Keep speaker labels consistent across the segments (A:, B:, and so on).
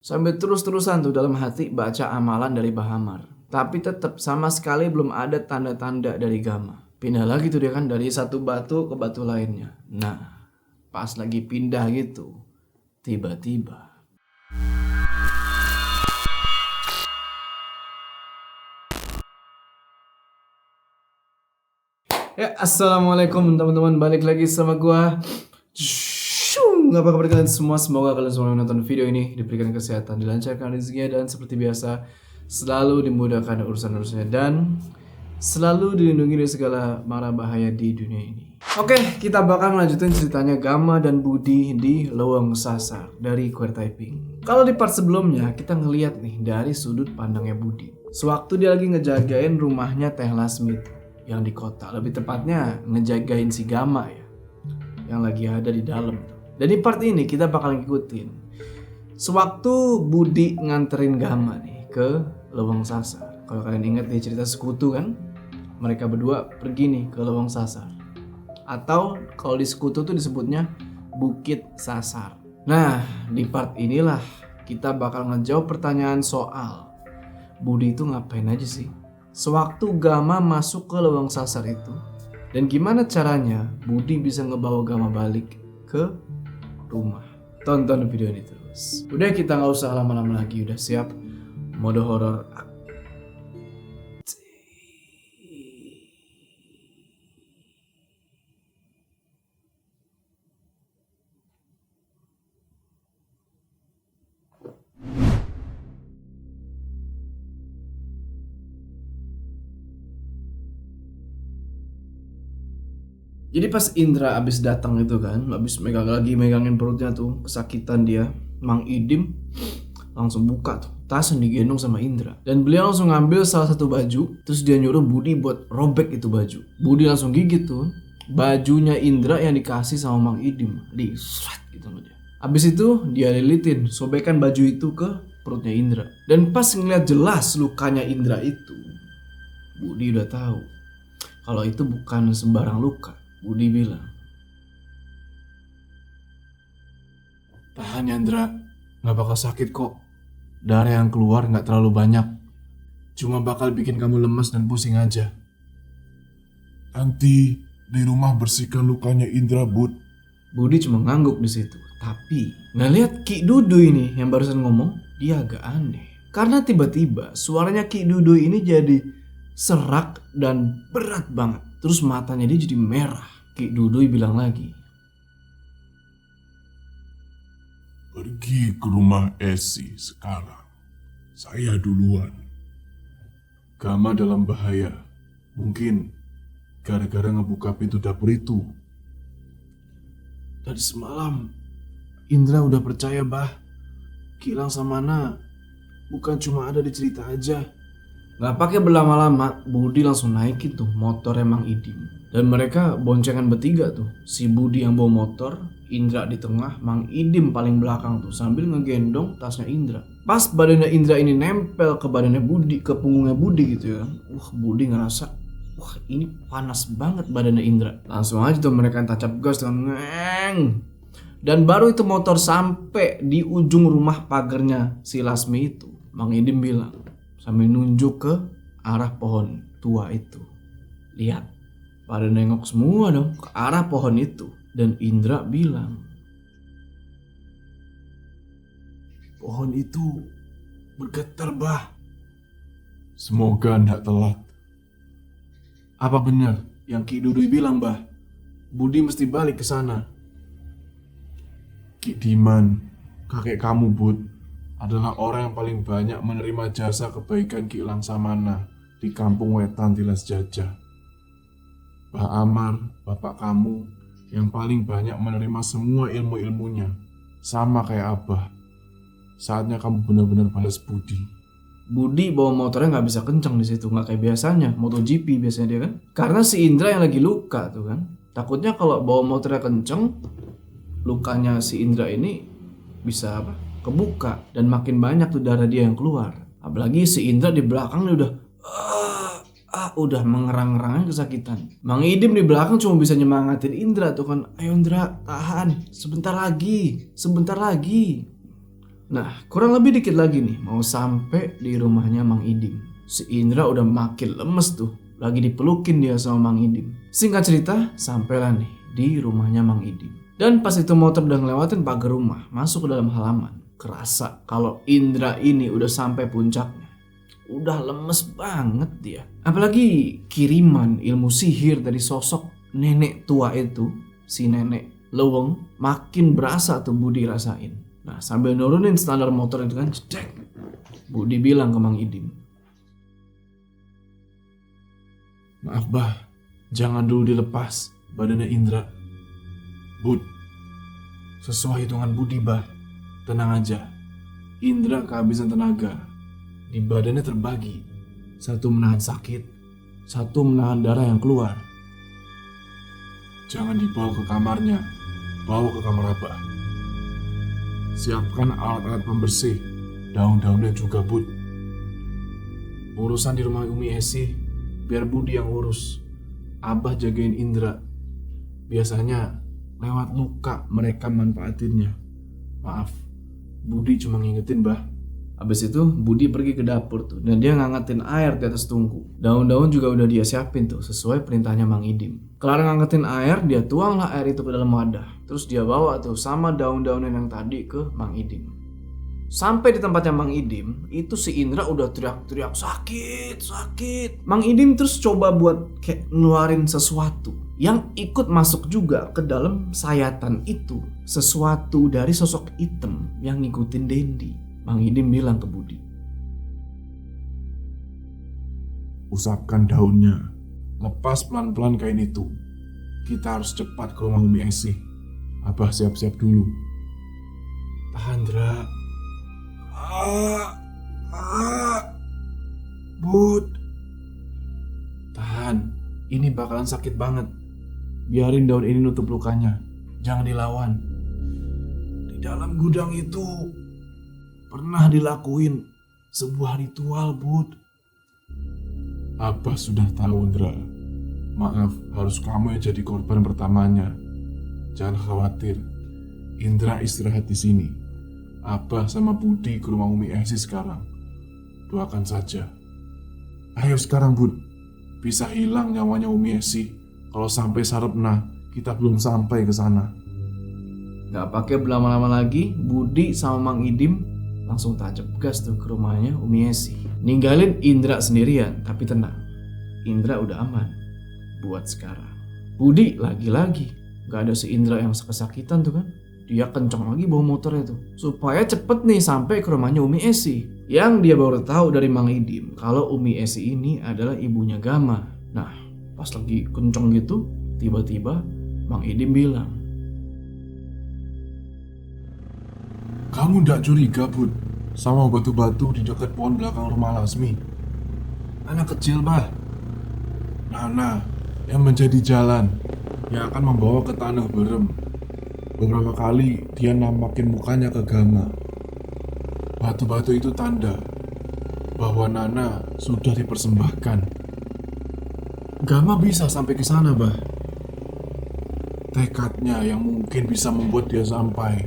A: Sambil terus-terusan tuh dalam hati baca amalan dari Bahamar. Tapi tetap sama sekali belum ada tanda-tanda dari Gama. Pindah lagi tuh dia kan dari satu batu ke batu lainnya. Nah, pas lagi pindah gitu, tiba-tiba. Ya, assalamualaikum teman-teman, balik lagi sama gua. Apa kabar kalian semua? Semoga kalian semua yang menonton video ini diberikan kesehatan, dilancarkan rezekinya, dan seperti biasa selalu dimudahkan urusan-urusannya dan selalu dilindungi dari segala mara bahaya di dunia ini. Oke, kita bakal melanjutin ceritanya Gama dan Budi di Leweng Sasar dari Queer Typing. Kalau di part sebelumnya kita ngeliat nih dari sudut pandangnya Budi. Sewaktu dia lagi ngejagain rumahnya Teh Lasmi yang di kota, lebih tepatnya ngejagain si Gama ya, yang lagi ada di dalam. Dan di part ini kita bakal ngikutin sewaktu Budi nganterin Gama nih ke Leweng Sasar. Kalau kalian ingat di cerita Sekutu kan, mereka berdua pergi nih ke Leweng Sasar. Atau kalau di Sekutu tuh disebutnya Bukit Sasar. Nah, di part inilah kita bakal ngejawab pertanyaan soal Budi itu ngapain aja sih sewaktu Gama masuk ke Leweng Sasar itu, dan gimana caranya Budi bisa ngebawa Gama balik ke rumah. Tonton video ini terus. Udah, kita nggak usah lama-lama lagi. Udah siap mode horor. Jadi pas Indra abis datang itu kan, abis megangin perutnya tuh, kesakitan dia, Mang Idim langsung buka tuh tas yang digendong sama Indra. Dan beliau langsung ngambil salah satu baju, terus dia nyuruh Budi buat robek itu baju. Budi langsung gigit tuh bajunya Indra yang dikasih sama Mang Idim, di srat gitu sama dia. Abis itu dia lilitin, sobekan baju itu ke perutnya Indra. Dan pas ngeliat jelas lukanya Indra itu, Budi udah tahu kalau itu bukan sembarang luka. Budi bilang, "Tahan ya Indra, gak bakal sakit kok. Darah yang keluar gak terlalu banyak. Cuma bakal bikin kamu lemes dan pusing aja."
B: "Nanti di rumah bersihkan lukanya Indra, Bud."
A: Budi cuma ngangguk di situ. Tapi ngeliat Ki Dudu ini yang barusan ngomong, dia agak aneh. Karena tiba-tiba suaranya Ki Dudu ini jadi serak dan berat banget. Terus matanya dia jadi merah. Ki Dudu bilang lagi,
B: "Pergi ke rumah Esi sekarang. Saya duluan."
C: Gama dalam bahaya. Mungkin gara-gara ngebuka pintu dapur itu.
A: "Dari semalam Indra udah percaya bah, Gilang sama Mana bukan cuma ada di cerita aja." Gak pakai berlama-lama, Budi langsung naikin tuh motor Mang Idim. Dan mereka boncengan bertiga tuh. Si Budi yang bawa motor, Indra di tengah, Mang Idim paling belakang tuh sambil ngegendong tasnya Indra. Pas badannya Indra ini nempel ke badannya Budi, ke punggungnya Budi gitu ya. Budi ngerasa, ini panas banget badannya Indra. Langsung aja tuh mereka tancap gas dengan ngeng. Dan baru itu motor sampai di ujung rumah pagarnya si Lasmi itu, Mang Idim bilang sambil nunjuk ke arah pohon tua itu, "Lihat, pada nengok semua dong ke arah pohon itu." Dan Indra bilang,
B: "Pohon itu bergetar, bah."
C: Semoga ndak telat.
A: "Apa benar yang Ki Dudu bilang, bah? Budi mesti balik ke sana."
C: Ki Diman, kakek kamu Bud, adalah orang yang paling banyak menerima jasa kebaikan Ki Langsamana di kampung Wetan Tilas Jajah. Pak Amar, bapak kamu, yang paling banyak menerima semua ilmu-ilmunya, sama kayak Abah. Saatnya kamu benar-benar balas budi.
A: Budi bawa motornya nggak bisa kencang di situ, nggak kayak biasanya MotoGP biasanya dia kan. Karena si Indra yang lagi luka tuh kan. Takutnya kalau bawa motornya kenceng, lukanya si Indra ini bisa kebuka dan makin banyak tuh darah dia yang keluar. Apalagi si Indra di belakang udah udah mengerang-ngerangnya kesakitan. Mang Idim di belakang cuma bisa nyemangatin Indra tuh kan, "Ayo Indra, tahan, sebentar lagi." Nah, kurang lebih dikit lagi nih, mau sampai di rumahnya Mang Idim. Si Indra udah makin lemes tuh, lagi dipelukin dia sama Mang Idim. Singkat cerita, sampailah nih di rumahnya Mang Idim. Dan pas itu motor udah ngelewatin pagar rumah, masuk ke dalam halaman. Kerasa kalau Indra ini udah sampai puncaknya. Udah lemes banget dia. Apalagi kiriman ilmu sihir dari sosok nenek tua itu, si nenek Leweng, makin berasa tuh Budi rasain. Nah, sambil nurunin standar motor itu kan, cek. Budi bilang ke Mang Idim,
C: Maaf bah, jangan dulu dilepas badannya Indra. Bud, sesuai hitungan Budi bah, tenang aja. Indra kehabisan tenaga. Di badannya terbagi. Satu menahan sakit, satu menahan darah yang keluar. Jangan dibawa ke kamarnya, bawa ke kamar Abah. Siapkan alat-alat pembersih, daun-daunnya juga Bud. Urusan di rumah Umi Esi, biar Budi yang urus. Abah jagain Indra. Biasanya lewat luka mereka manfaatinnya. Maaf, Budi cuma ngingetin bah.
A: Habis itu Budi pergi ke dapur tuh dan dia ngangetin air di atas tungku. Daun-daun juga udah dia siapin tuh sesuai perintahnya Mang Idim. Kelar ngangetin air, dia tuanglah air itu ke dalam wadah. Terus dia bawa tuh sama daun-daunan yang tadi ke Mang Idim. Sampai di tempatnya Mang Idim, itu si Indra udah teriak-teriak sakit. Mang Idim terus coba buat kayak ngeluarin sesuatu yang ikut masuk juga ke dalam sayatan itu. Sesuatu dari sosok hitam yang ngikutin Dendi. Mang Idim bilang ke Budi,
C: usapkan daunnya, lepas pelan-pelan kain itu. Kita harus cepat ke rumah Umi Esi. Abah siap-siap dulu. Tahan, Dra. Bud. Tahan, ini bakalan sakit banget. Biarin daun ini nutup lukanya. Jangan dilawan. Di dalam gudang itu pernah dilakuin sebuah ritual, Bud. Abah sudah tahu, Indra. Maaf, harus kamu yang jadi korban pertamanya. Jangan khawatir. Indra istirahat di sini. Abah sama Budi ke rumah Umi Esi sekarang. Doakan saja. Ayo sekarang, Bud. Bisa hilang nyawanya Umi Esi. Kalau sampai Sarepna, kita belum sampai ke sana.
A: Gak pakai berlama-lama lagi, Budi sama Mang Idim langsung tancap gas tuh ke rumahnya Umi Esi. Ninggalin Indra sendirian, tapi tenang. Indra udah aman buat sekarang. Budi lagi-lagi gak ada si Indra yang kesakitan tuh kan. Dia kencang lagi bawa motornya tuh supaya cepet nih sampai ke rumahnya Umi Esi. Yang dia baru tahu dari Mang Idim kalau Umi Esi ini adalah ibunya Gama. Nah, pas lagi kencang gitu, tiba-tiba Mang Idim bilang,
C: kamu ndak curiga, Bud, sama batu-batu di dekat pohon belakang rumah Lasmi? Anak kecil, bah. Nana yang menjadi jalan yang akan membawa ke tanah berem. Beberapa kali dia nampakin mukanya ke Gama. Batu-batu itu tanda bahwa Nana sudah dipersembahkan. Gama bisa sampai ke sana, bah. Tekadnya yang mungkin bisa membuat dia sampai.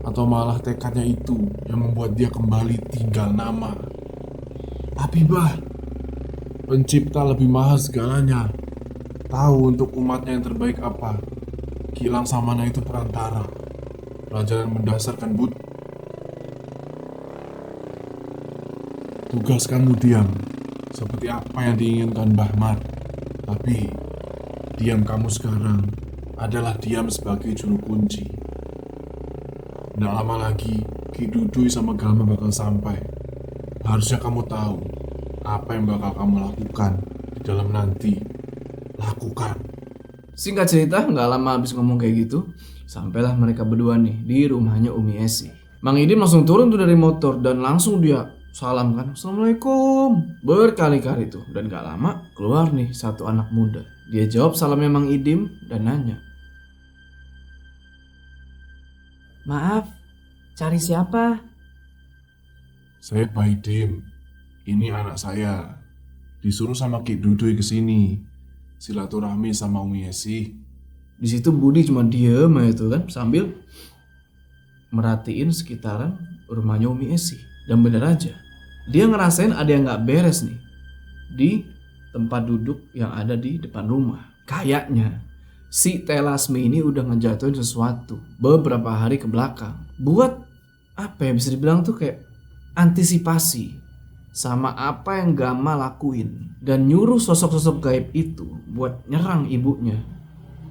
C: Atau malah tekadnya itu yang membuat dia kembali tinggal nama. Tapi bah, pencipta lebih mahal segalanya. Tahu untuk umatnya yang terbaik apa. Gilang Samana itu perantara. Pelajaran mendasar kan, Bud? Tugas kamu diam. Seperti apa yang diinginkan Mbah Mar. Tapi diam kamu sekarang adalah diam sebagai juru kunci. Nggak lama lagi, Ki Dudui sama Gama bakal sampai. Harusnya kamu tahu apa yang bakal kamu lakukan di dalam nanti. Lakukan.
A: Singkat cerita, nggak lama habis ngomong kayak gitu, sampailah mereka berdua nih di rumahnya Umi Esi. Mang Idim langsung turun tuh dari motor dan langsung dia salam kan, Assalamualaikum, berkali-kali tuh. Dan gak lama keluar nih satu anak muda. Dia jawab salamnya Mang Idim dan nanya, maaf, cari siapa?
C: Saya Pak Idim. Ini anak saya. Disuruh sama Ki Dudui kesini. Silaturahmi sama Umi Esi.
A: Di situ Budi cuma diem aja tuh kan sambil merhatiin sekitaran rumahnya Umi Esi. Dan bener aja, dia ngerasain ada yang gak beres nih di tempat duduk yang ada di depan rumah. Kayaknya si Teh Lasmi ini udah ngejatuhin sesuatu beberapa hari ke belakang. Buat apa ya, bisa dibilang tuh kayak antisipasi sama apa yang Gama lakuin. Dan nyuruh sosok-sosok gaib itu buat nyerang ibunya.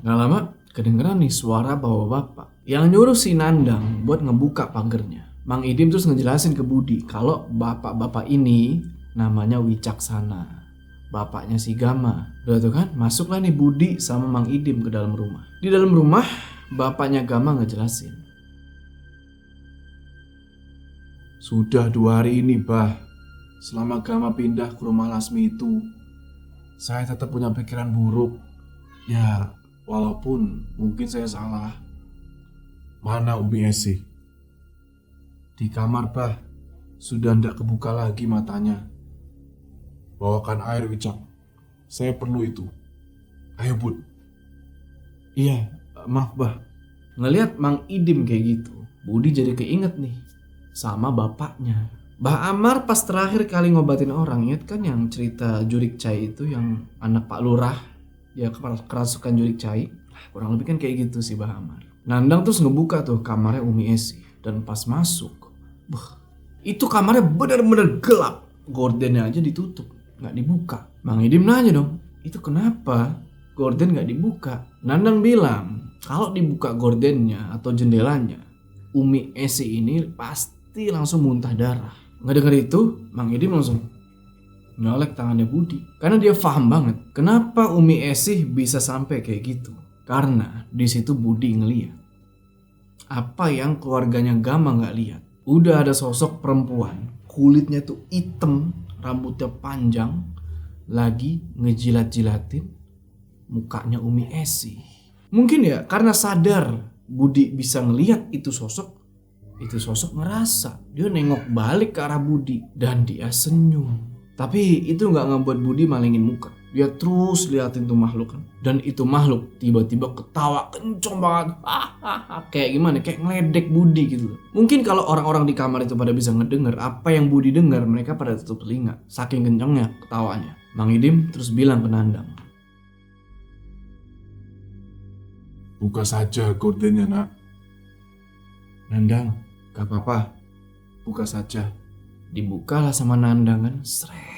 A: Gak lama kedengeran nih suara bapak-bapak yang nyuruh si Nandang buat ngebuka pagernya. Mang Idim terus ngejelasin ke Budi kalau bapak-bapak ini namanya Wicaksana, bapaknya si Gama. Udah tuh kan, masuklah nih Budi sama Mang Idim ke dalam rumah. Di dalam rumah bapaknya Gama ngejelasin,
C: Sudah 2 hari ini, Bah, selama Gama pindah ke rumah Lasmi itu, saya tetap punya pikiran buruk. Ya, walaupun mungkin saya salah. Mana Umi Esi? Di kamar, Bah. Sudah ndak kebuka lagi matanya. Bawakan air, Wicak. Saya perlu itu. Ayo, Bud.
A: iya maaf Bah. Ngelihat Mang Idim kayak gitu, Budi jadi keinget nih sama bapaknya. Bah Amar pas terakhir kali ngobatin orang, inget kan yang cerita jurik cai itu, yang anak Pak Lurah ya kerasukan jurik cai. Kurang lebih kan kayak gitu sih Bah Amar. Nandang terus ngebuka tuh kamarnya Umi Esi. Dan pas masuk, itu kamarnya benar-benar gelap. Gordennya aja ditutup, gak dibuka. Mang Idim nanya dong, itu kenapa gorden gak dibuka? Nandang bilang kalau dibuka gordennya atau jendelanya, Umi Esi ini pasti langsung muntah darah. Ngedenger itu, Mang Idim langsung nyolek tangannya Budi. Karena dia paham banget kenapa Umi Esi bisa sampai kayak gitu. Karena di situ Budi ngeliat apa yang keluarganya Gama gak lihat. Udah ada sosok perempuan, kulitnya tuh hitam, rambutnya panjang, lagi ngejilat-jilatin mukanya Umi Esi. Mungkin ya karena sadar Budi bisa ngelihat itu sosok ngerasa. Dia nengok balik ke arah Budi dan dia senyum. Tapi itu gak ngebuat Budi malingin muka. Dia terus liatin tuh makhluk kan. Dan itu makhluk tiba-tiba ketawa kenceng banget. Kayak gimana? Kayak ngeledek Budi gitu. Mungkin kalau orang-orang di kamar itu pada bisa ngedenger apa yang Budi dengar, mereka pada tutup telinga. Saking kencengnya ketawanya. Mang Idim terus bilang ke Nandang,
C: Buka saja gordennya, Nak.
A: Nandang, gak apa-apa, buka saja. Dibukalah sama Nandang kan, srek.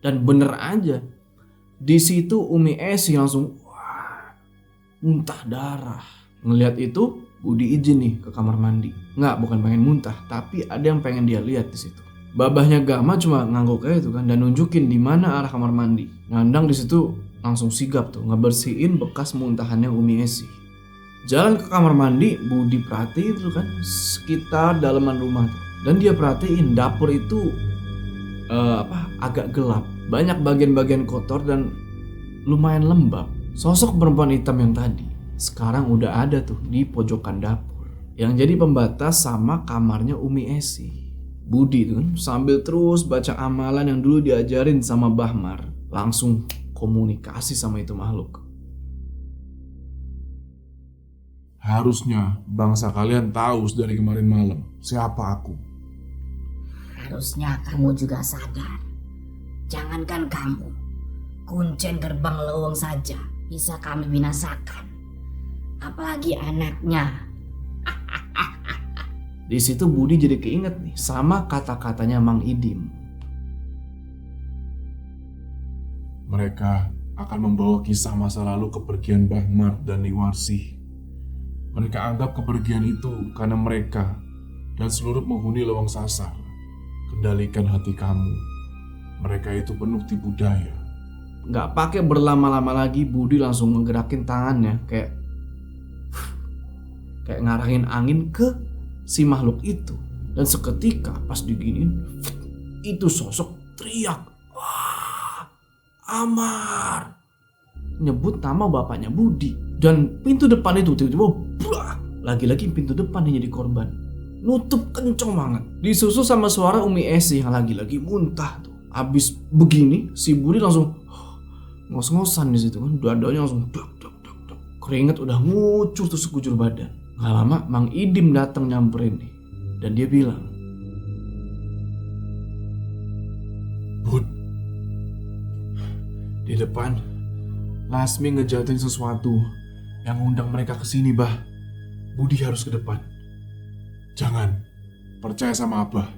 A: Dan bener aja, di situ Umi Esi langsung muntah darah. Ngelihat itu, Budi izin nih ke kamar mandi. Nggak, bukan pengen muntah, tapi ada yang pengen dia lihat di situ. Babahnya Gama cuma ngangguk kayak itu kan dan nunjukin di mana arah kamar mandi. Nandang di situ langsung sigap tuh ngebersihin bekas muntahannya Umi Esi. Jalan ke kamar mandi, Budi perhatiin tuh kan sekitar dalaman rumah tuh. Dan dia perhatiin dapur itu agak gelap. Banyak bagian-bagian kotor dan lumayan lembab. Sosok perempuan hitam yang tadi sekarang udah ada tuh di pojokan dapur yang jadi pembatas sama kamarnya Umi Esi. Budi tuh kan sambil terus baca amalan yang dulu diajarin sama Bahmar, langsung komunikasi sama itu makhluk.
C: Harusnya bangsa kalian tahu dari kemarin malam siapa aku.
D: Harusnya kamu juga sadar. Jangankan kamu, kuncen gerbang leweng saja bisa kami binasakan. Apalagi anaknya.
A: Di situ Budi jadi keinget nih sama kata-katanya Mang Idim.
C: Mereka akan membawa kisah masa lalu kepergian Bahmar dan Niwarsih. Mereka anggap kepergian itu karena mereka dan seluruh penghuni Leweng Sasar kendalikan hati kamu. Mereka itu penuh tipu daya.
A: Gak pakai berlama-lama lagi, Budi langsung menggerakin tangannya kayak ngarahin angin ke si makhluk itu. Dan seketika pas diginiin, itu sosok teriak, "Wah, Amar!" Nyebut nama bapaknya Budi. Dan pintu depan itu tiba-tiba lagi-lagi pintu depan yang jadi korban. Nutup kenceng banget. Disusul sama suara Umi Esi yang lagi-lagi muntah tuh. Abis begini si Budi langsung ngos-ngosan di situ kan. Dadanya langsung dak. Keringet udah ngucur tuh sekujur badan. Gak lama Mang Idim datang nyamperin nih. Dan dia bilang, "Bud, di depan Lasmi ngejatuhin sesuatu yang ngundang mereka ke sini, Bah. Budi harus ke depan."
C: Jangan, percaya sama Abah.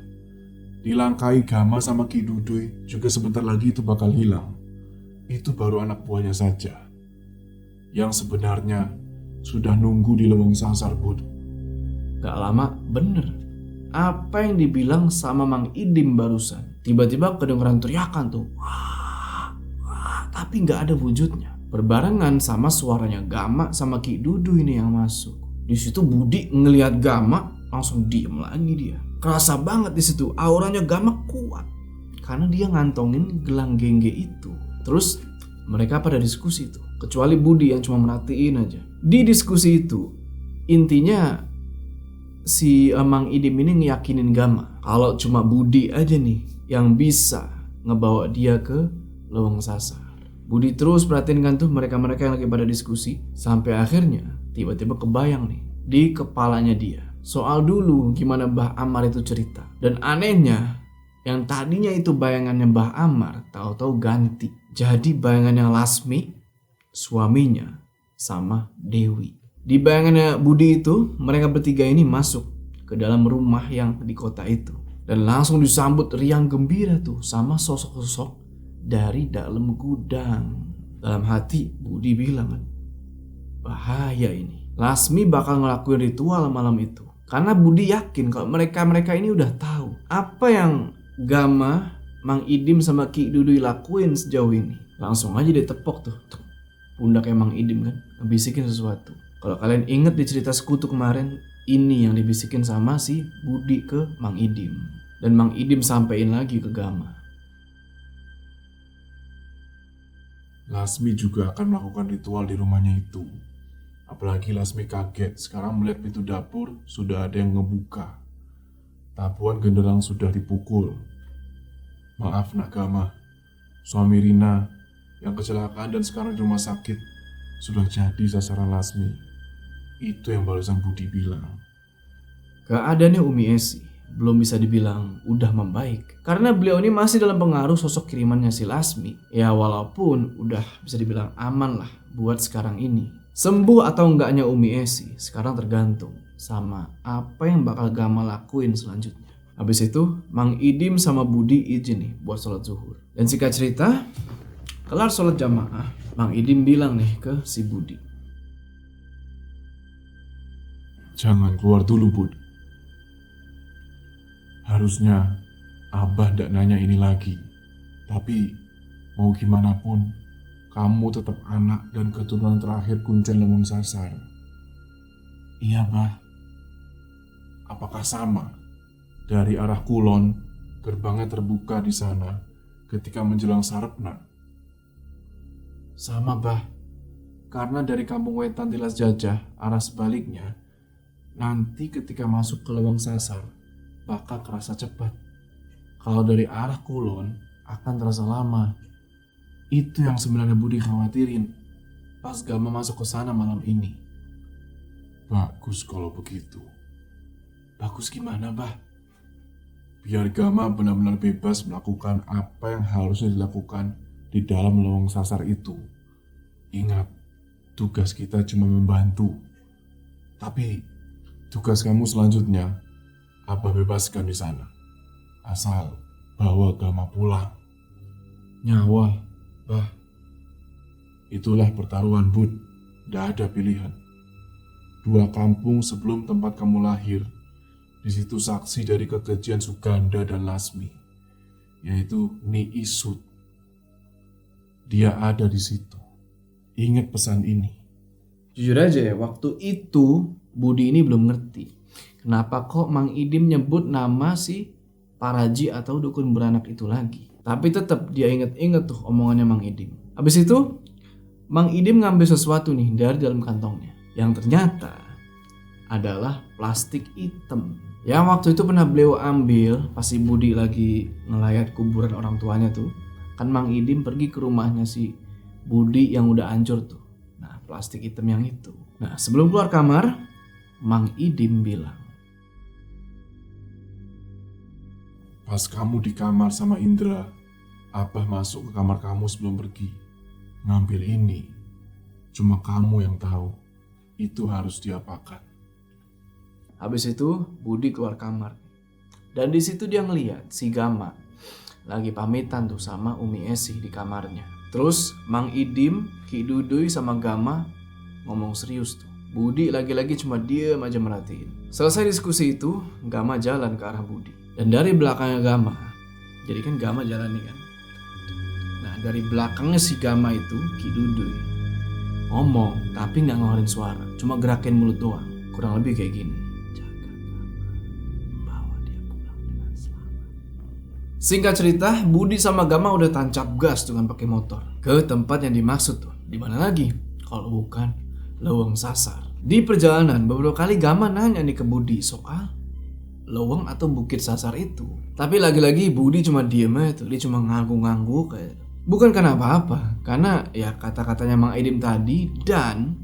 C: Dilangkai Gama sama Ki Duduy juga sebentar lagi itu bakal hilang. Itu baru anak buahnya saja. Yang sebenarnya sudah nunggu di leweng sasar, Bud.
A: Gak lama bener apa yang dibilang sama Mang Idim barusan. Tiba-tiba kedengeran teriakan tuh. Wah, wah, tapi gak ada wujudnya. Berbarengan sama suaranya Gama sama Ki Dudu ini yang masuk. Di situ Budi ngelihat Gama langsung diem lagi dia. Kerasa banget di situ auranya Gama kuat karena dia ngantongin gelang gengge itu. Terus mereka pada diskusi tuh. Kecuali Budi yang cuma merhatiin aja. Di diskusi itu intinya si Mang Idim ini ngeyakinin Gama kalau cuma Budi aja nih yang bisa ngebawa dia ke leweng sasar. Budi terus perhatiin kan tuh mereka-mereka yang lagi pada diskusi. Sampai akhirnya tiba-tiba kebayang nih di kepalanya dia soal dulu gimana Mbah Amar itu cerita. Dan anehnya yang tadinya itu bayangannya Mbah Amar tahu-tahu ganti jadi bayangannya Lasmi, suaminya, sama Dewi. Di bayangannya Budi itu mereka bertiga ini masuk ke dalam rumah yang di kota itu. Dan langsung disambut riang gembira tuh sama sosok-sosok dari dalam gudang. Dalam hati Budi bilang kan, bahaya ini. Lasmi bakal ngelakuin ritual malam itu. Karena Budi yakin kalau mereka-mereka ini udah tahu apa yang Gama, Mang Idim sama Ki Duduy lakuin sejauh ini. Langsung aja ditepok tuh pundaknya Mang Idim kan, ngebisikin sesuatu. Kalau kalian inget di cerita sekutu kemarin, ini yang dibisikin sama si Budi ke Mang Idim. Dan Mang Idim sampein lagi ke Gama.
C: Lasmi juga akan melakukan ritual di rumahnya itu. Apalagi Lasmi kaget sekarang melihat pintu dapur sudah ada yang ngebuka. Tabuhan genderang sudah dipukul. Maaf Nak Gama, suami Rina yang kecelakaan dan sekarang di rumah sakit sudah jadi sasaran Lasmi. Itu yang barusan Budi bilang.
A: Keadaannya Umi Esi belum bisa dibilang udah membaik karena beliau ini masih dalam pengaruh sosok kirimannya si Lasmi. Ya walaupun udah bisa dibilang aman lah buat sekarang ini. Sembuh atau enggaknya Umi Esi sekarang tergantung sama apa yang bakal Gama lakuin selanjutnya. Habis itu Mang Idim sama Budi izin nih buat sholat zuhur. Dan singkat cerita, kelar sholat jamaah, Mang Idim bilang nih ke si Budi,
C: Jangan keluar dulu, Bud. Harusnya Abah ndak nanya ini lagi. Tapi mau gimana pun, kamu tetap anak dan keturunan terakhir Kuncen Leweng Sasar. Iya, Bah. Apakah sama? Dari arah kulon, gerbangnya terbuka di sana ketika menjelang Sarepna.
A: sama Bah. Karena dari kampung Wetan Tilas Jajah, arah sebaliknya, nanti ketika masuk ke leweng sasar, bakal kerasa cepat. Kalau dari arah kulon, akan terasa lama. Itu yang sebenarnya Budi khawatirin pas Gama masuk ke sana malam ini.
C: Bagus kalau begitu.
A: Bagus gimana, Bah?
C: Biar Gama benar-benar bebas melakukan apa yang harusnya dilakukan di dalam leweng sasar itu. Ingat, tugas kita cuma membantu. Tapi tugas kamu selanjutnya, Abah bebaskan di sana. Asal bawa Gama pulang.
A: Nyawa, Bah.
C: Itulah pertaruhan, Bud. Tidak ada pilihan. 2 kampung sebelum tempat kamu lahir. Di situ saksi dari kekejian Suganda dan Lasmi, yaitu Ni Isut. Dia ada di situ. Ingat pesan ini.
A: Jujur aja ya, waktu itu Budi ini belum ngerti kenapa kok Mang Idim nyebut nama si Paraji atau dukun beranak itu lagi. Tapi tetap dia inget-inget tuh omongannya Mang Idim. Habis itu Mang Idim ngambil sesuatu nih dari dalam kantongnya, yang ternyata adalah plastik hitam. Yang waktu itu pernah beliau ambil pas si Budi lagi ngelayat kuburan orang tuanya tuh. Kan Mang Idim pergi ke rumahnya si Budi yang udah hancur tuh. Nah, plastik hitam yang itu. Nah, sebelum keluar kamar, Mang Idim bilang,
C: Pas kamu di kamar sama Indra, Abah masuk ke kamar kamu sebelum pergi. Ngambil ini. Cuma kamu yang tahu. Itu harus diapakan.
A: Habis itu Budi keluar kamar. Dan di situ dia ngeliat si Gama lagi pamitan tuh sama Umi Esi di kamarnya. Terus Mang Idim, Ki Duduy sama Gama ngomong serius tuh. Budi lagi-lagi cuma diem aja merhatiin. Selesai diskusi itu, Gama jalan ke arah Budi. Dan dari belakangnya Gama, jadi kan Gama jalan nih kan. Nah dari belakangnya si Gama itu, Ki Duduy ngomong tapi nggak ngeluarin suara, cuma gerakin mulut doang. Kurang lebih kayak gini. Jaga Gama, bawa dia pulang dengan selamat. Singkat cerita, Budi sama Gama udah tancap gas dengan pakai motor ke tempat yang dimaksud tuh. Di mana lagi? Kalau bukan Leuweung Sasar. Di perjalanan beberapa kali Gama nanya nih ke Budi soal Leuweung atau Bukit Sasar itu. Tapi lagi-lagi Budi cuma diem aja tuh. Dia cuma ngangguk-ngangguk kayak. Bukan karena apa-apa. Karena ya kata-katanya Mang Idim tadi dan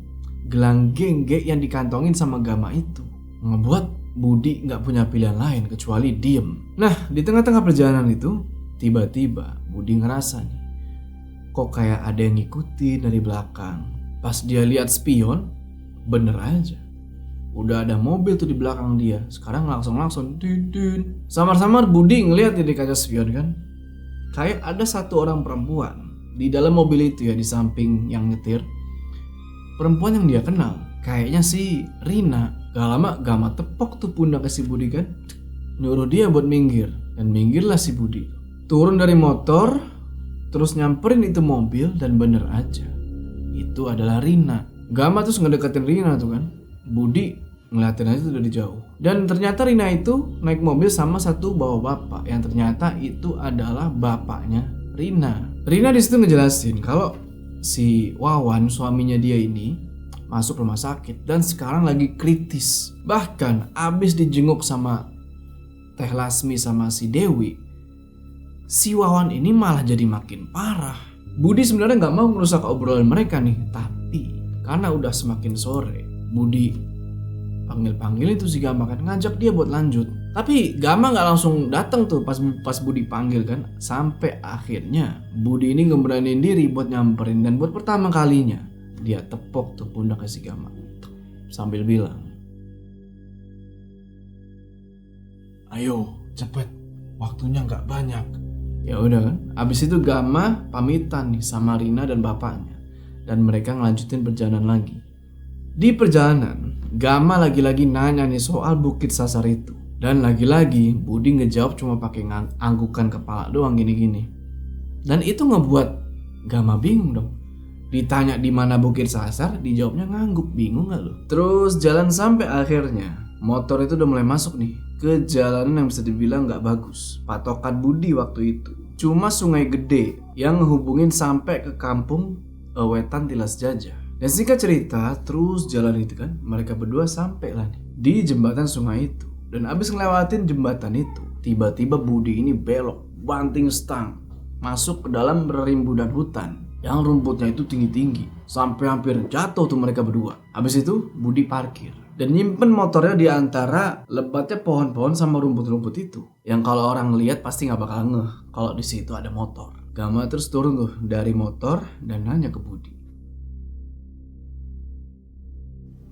A: gelang gengge yang dikantongin sama Gama itu ngebuat Budi gak punya pilihan lain kecuali diem. Nah di tengah-tengah perjalanan itu tiba-tiba Budi ngerasa nih kok kayak ada yang ngikutin dari belakang. Pas dia lihat spion, bener aja. Udah ada mobil tuh di belakang dia. Sekarang langsung din. Samar-samar Budi ngeliat di kaca spion kan. Kayak ada satu orang perempuan di dalam mobil itu ya, di samping yang nyetir. Perempuan yang dia kenal. Kayaknya si Rina. Gak lama Gama tepok tuh pundak ke si Budi kan. Nyuruh dia buat minggir. Dan minggirlah si Budi. Turun dari motor, terus nyamperin itu mobil dan bener aja. Itu adalah Rina. Gama terus ngedeketin Rina tuh kan. Budi ngeliatin aja tuh dari jauh. Dan ternyata Rina itu naik mobil sama satu bapak-bapak yang ternyata itu adalah bapaknya Rina. Rina di situ ngejelasin kalau si Wawan suaminya dia ini masuk rumah sakit dan sekarang lagi kritis. Bahkan abis dijenguk sama Teh Lasmi sama si Dewi, si Wawan ini malah jadi makin parah. Budi sebenarnya nggak mau merusak obrolan mereka nih, tapi karena udah semakin sore, Budi panggil itu si Gama kan, ngajak dia buat lanjut. Tapi Gama nggak langsung datang tuh pas Budi panggil kan, sampai akhirnya Budi ini ngeberanin diri buat nyamperin dan buat pertama kalinya dia tepok tuh pundaknya si Gama sambil bilang, "Ayo cepet, waktunya nggak banyak." Ya udah kan, abis itu Gama pamitan nih sama Rina dan bapaknya dan mereka ngelanjutin perjalanan lagi. Di perjalanan, Gama lagi-lagi nanya nih soal Bukit Sasar itu. Dan lagi-lagi Budi ngejawab cuma pakai anggukan kepala doang gini-gini. Dan itu ngebuat Gama bingung dong. Ditanya di mana Bukit Sasar, dijawabnya ngangguk. Bingung gak lo? Terus jalan sampai akhirnya motor itu udah mulai masuk nih ke jalanan yang bisa dibilang gak bagus. Patokan Budi waktu itu cuma sungai gede yang ngehubungin sampai ke kampung Wetan Tilas Jajah. Dan singkat cerita, terus jalan itu kan, mereka berdua sampai lah nih di jembatan sungai itu. Dan abis ngelewatin jembatan itu, tiba-tiba Budi ini belok, banting stang, masuk ke dalam rimbunan hutan yang rumputnya itu tinggi-tinggi. Sampai hampir jatuh tuh mereka berdua. Abis itu Budi parkir dan nyimpen motornya di antara lebatnya pohon-pohon sama rumput-rumput itu. Yang kalau orang lihat pasti gak bakal ngeh kalau di situ ada motor. Gama terus turun tuh dari motor dan nanya ke Budi,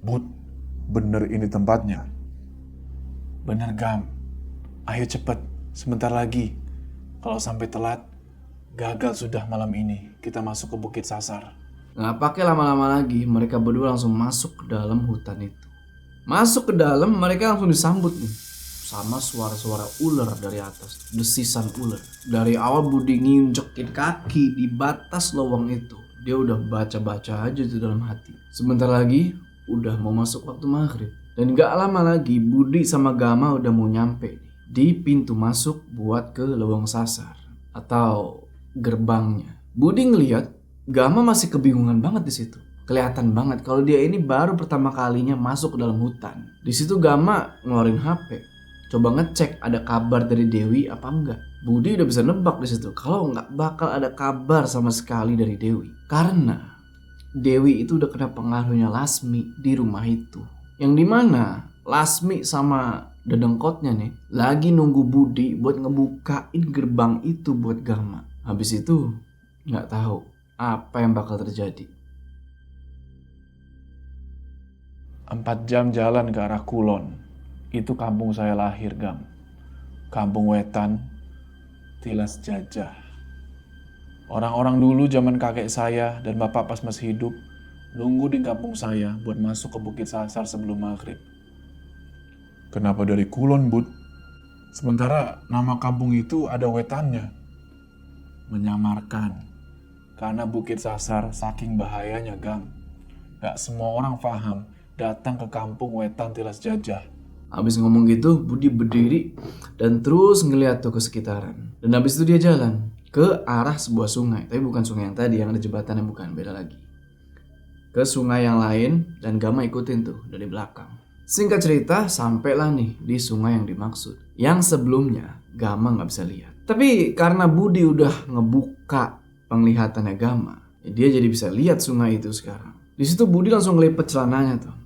C: Bud, bener ini tempatnya?
E: Bener Gam, ayo cepet, sebentar lagi. Kalau sampai telat, gagal sudah malam ini. Kita masuk ke Bukit Sasar.
A: Nggak pakai lama-lama lagi, mereka berdua langsung masuk ke dalam hutan itu. Masuk ke dalam, mereka langsung disambut nih sama suara-suara ular dari atas, desisan ular. Dari awal Budi nginjekin kaki di batas lowong itu, dia udah baca-baca aja tuh dalam hati. Sebentar lagi, udah mau masuk waktu maghrib. Dan gak lama lagi Budi sama Gama udah mau nyampe di pintu masuk buat ke Leuweung Sasar atau gerbangnya. Budi ngeliat Gama masih kebingungan banget di situ. Kelihatan banget kalau dia ini baru pertama kalinya masuk ke dalam hutan. Di situ Gama ngeluarin HP, coba ngecek ada kabar dari Dewi apa enggak. Budi udah bisa nebak di situ kalau nggak bakal ada kabar sama sekali dari Dewi, karena Dewi itu udah kena pengaruhnya Lasmi di rumah itu. Yang dimana Lasmi sama dedengkotnya nih lagi nunggu Budi buat ngebukain gerbang itu buat Gama. Habis itu nggak tahu apa yang bakal terjadi.
E: 4 jam jalan ke arah Kulon. Itu kampung saya lahir, Gam. Kampung Wetan, Tilas Jajah. Orang-orang dulu zaman kakek saya dan bapak pas masih hidup nunggu di kampung saya buat masuk ke Bukit Sasar sebelum maghrib.
C: Kenapa dari Kulon, Bud? Sementara nama kampung itu ada wetannya.
E: Menyamarkan. Karena Bukit Sasar saking bahayanya, Gam. Gak semua orang paham datang ke kampung Wetan Tilas Jajah.
A: Habis ngomong gitu, Budi berdiri dan terus ngeliat tuh ke sekitaran. Dan habis itu dia jalan ke arah sebuah sungai. Tapi bukan sungai yang tadi, yang ada jembatannya, bukan, beda lagi. Ke sungai yang lain dan Gama ikutin tuh dari belakang. Singkat cerita, sampailah nih di sungai yang dimaksud. Yang sebelumnya Gama nggak bisa lihat. Tapi karena Budi udah ngebuka penglihatannya Gama, dia jadi bisa lihat sungai itu sekarang. Di situ Budi langsung ngelipet celananya tuh.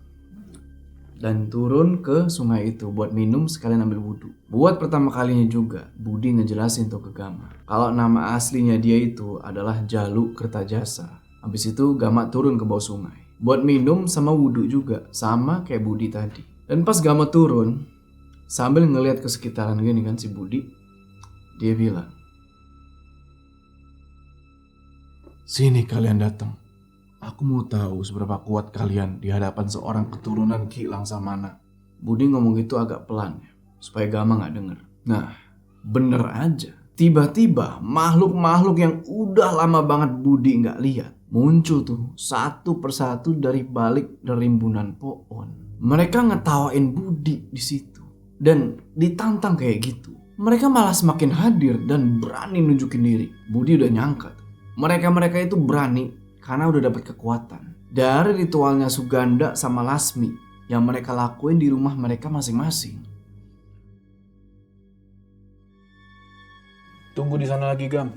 A: Dan turun ke sungai itu buat minum sekalian ambil wudhu. Buat pertama kalinya juga Budi ngejelasin tuh ke Gama kalau nama aslinya dia itu adalah Jalu Kertajasa. Habis itu Gama turun ke bawah sungai buat minum sama wudhu juga, sama kayak Budi tadi. Dan pas Gama turun sambil ngeliat ke sekitaran gini kan si Budi, dia bilang,
C: Sini kalian datang. Aku mau tahu seberapa kuat kalian di hadapan seorang keturunan Ki Langsamana.
A: Budi ngomong gitu agak pelan ya, supaya Gama gak denger. Nah, bener aja. Tiba-tiba makhluk-makhluk yang udah lama banget Budi gak lihat muncul tuh satu persatu dari balik rimbunan pohon. Mereka ngetawain Budi di situ dan ditantang kayak gitu. Mereka malah semakin hadir dan berani nunjukin diri. Budi udah nyangka tuh. Mereka itu berani karena udah dapat kekuatan dari ritualnya Suganda sama Lasmi yang mereka lakuin di rumah mereka masing-masing.
E: Tunggu di sana lagi, Gam.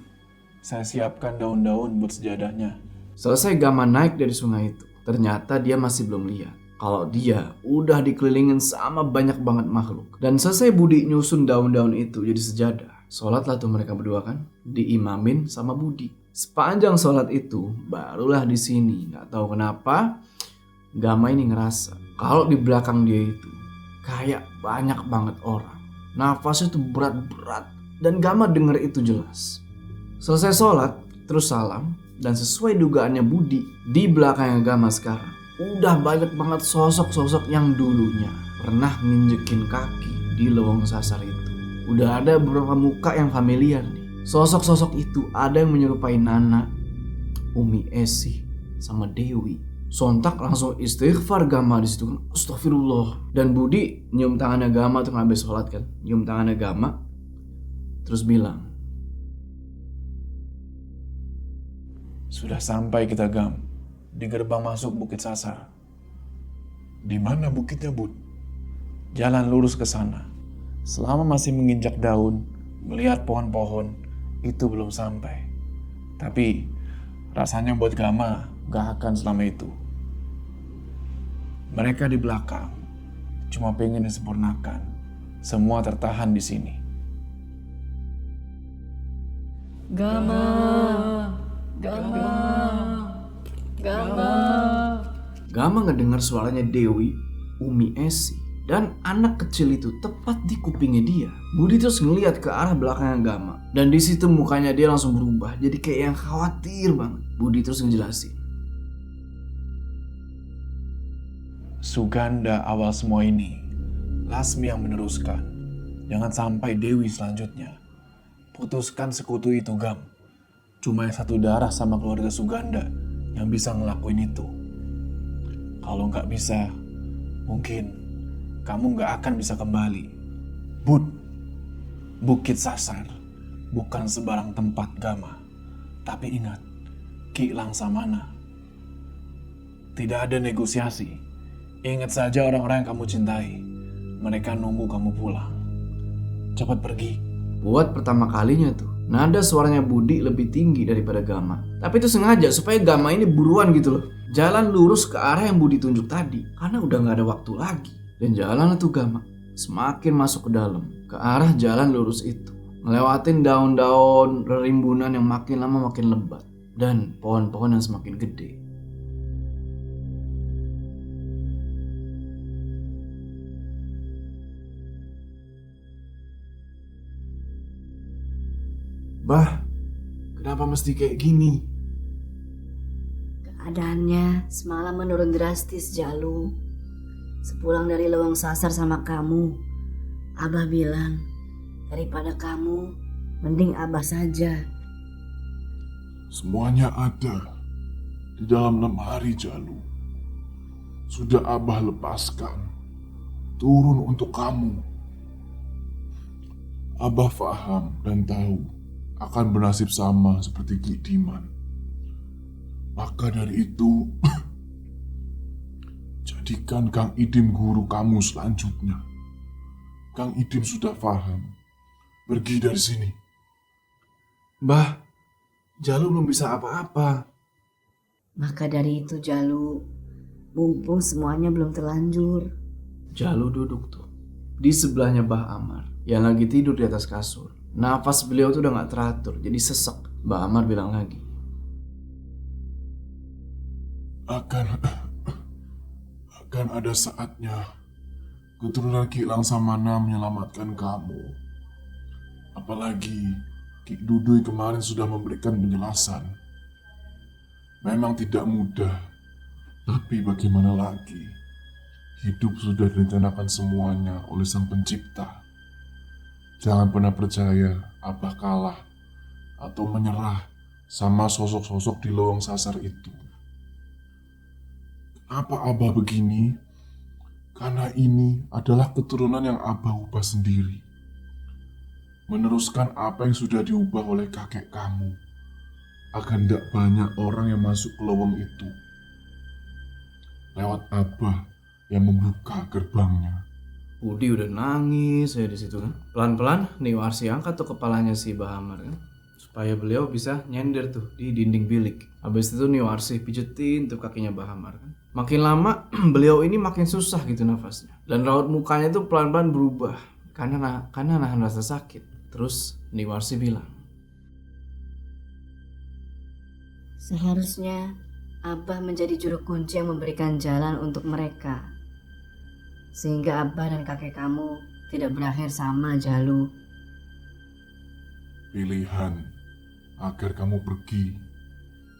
E: Saya siapkan daun-daun buat sejadahnya.
A: Selesai Gama naik dari sungai itu, ternyata dia masih belum lihat kalau dia udah dikelilingin sama banyak banget makhluk. Dan selesai Budi nyusun daun-daun itu jadi sejadah, sholatlah tuh mereka berdua kan, diimamin sama Budi. Sepanjang sholat itu, barulah di sini nggak tahu kenapa Gama ini ngerasa kalau di belakang dia itu kayak banyak banget orang. Nafasnya tuh berat-berat dan Gama denger itu jelas. Selesai sholat, terus salam, dan sesuai dugaannya Budi, di belakangnya Gama sekarang udah banyak banget sosok-sosok yang dulunya pernah nginjekin kaki di lowong sasar itu. Udah ada beberapa muka yang familiar nih. Sosok-sosok itu ada yang menyerupai Nana, Umi Esi, sama Dewi. Sontak langsung istighfar Gama di situ kan. Astagfirullah. Dan Budi nyium tangannya Gama tuh ngambil sholat kan. Nyium tangannya Gama. Terus bilang,
E: Sudah sampai kita, Gam, di gerbang masuk Bukit Sasar.
C: Di mana bukitnya, Bud?
E: Jalan lurus ke sana. Selama masih menginjak daun, melihat pohon-pohon, itu belum sampai. Tapi rasanya buat Gama gak akan selama itu. Mereka di belakang cuma pengen disempurnakan. Semua tertahan di sini.
A: Gama ngedengar suaranya Dewi, Umi Esi, dan anak kecil itu tepat di kupingnya dia. Budi terus ngeliat ke arah belakangnya Gama. Dan di situ mukanya dia langsung berubah. Jadi kayak yang khawatir banget. Budi terus ngejelasin.
E: Suganda awal semua ini. Lasmi yang meneruskan. Jangan sampai Dewi selanjutnya. Putuskan sekutu itu, Gam. Cuma yang satu darah sama keluarga Suganda yang bisa ngelakuin itu. Kalau nggak bisa, mungkin kamu nggak akan bisa kembali. Bud, Bukit Sasar bukan sebarang tempat, Gama. Tapi ingat, Ki Langsamana. Tidak ada negosiasi. Ingat saja orang-orang yang kamu cintai. Mereka nunggu kamu pulang. Cepat pergi.
A: Buat pertama kalinya tuh, nada suaranya Budi lebih tinggi daripada Gama. Tapi itu sengaja supaya Gama ini buruan gitu loh. jalan lurus ke arah yang Budi tunjuk tadi, karena udah nggak ada waktu lagi. Dan jalan itu Gamak semakin masuk ke dalam, ke arah jalan lurus itu, ngelewatin daun-daun rerimbunan yang makin lama makin lebat dan pohon-pohon yang semakin gede.
C: Bah, kenapa mesti kayak gini?
D: Keadaannya semalam menurun drastis, Jalu. Sepulang dari Leweng Sasar sama kamu, Abah bilang, daripada kamu, mending Abah saja.
C: Semuanya ada di dalam 6 hari, Jalu. Sudah Abah lepaskan, turun untuk kamu. Abah faham dan tahu akan bernasib sama seperti Ki Diman. Maka dari itu, jadikan Kang Idim guru kamu selanjutnya. Kang Idim sudah paham. Pergi dari sini.
A: Bah, Jalu belum bisa apa-apa.
D: Maka dari itu, Jalu, mumpung semuanya belum terlanjur,
A: Jalu duduk tuh di sebelahnya Bah Amar yang lagi tidur di atas kasur. Nafas beliau tuh udah gak teratur, jadi sesek. Bah Amar bilang lagi,
C: Akan ada saatnya keturunan Ki Langsamana menyelamatkan kamu. Apalagi Ki Duduy kemarin sudah memberikan penjelasan. Memang tidak mudah, tapi bagaimana lagi? Hidup sudah direncanakan semuanya oleh Sang Pencipta. Jangan pernah percaya Abah kalah atau menyerah sama sosok-sosok di Leweng Sasar itu. Apa Abah begini? Karena ini adalah keturunan yang Abah ubah sendiri. Meneruskan apa yang sudah diubah oleh kakek kamu. Agar tidak banyak orang yang masuk ke lowong itu. Lewat Abah yang membuka gerbangnya.
A: Budi udah nangis saya di situ kan. Pelan-pelan Nio Arsi angkat tuh kepalanya si Bah Amar kan, supaya beliau bisa nyender tuh di dinding bilik. Habis itu Nio Arsi pijetin tuh kakinya Bah Amar kan. Makin lama beliau ini makin susah gitu nafasnya. Dan raut mukanya tuh pelan-pelan berubah karena nahan rasa sakit. Terus Nio Arsi bilang,
D: seharusnya Abah menjadi juru kunci yang memberikan jalan untuk mereka. Sehingga Abah dan kakek kamu tidak berakhir sama, Jalu.
C: Pilihan agar kamu pergi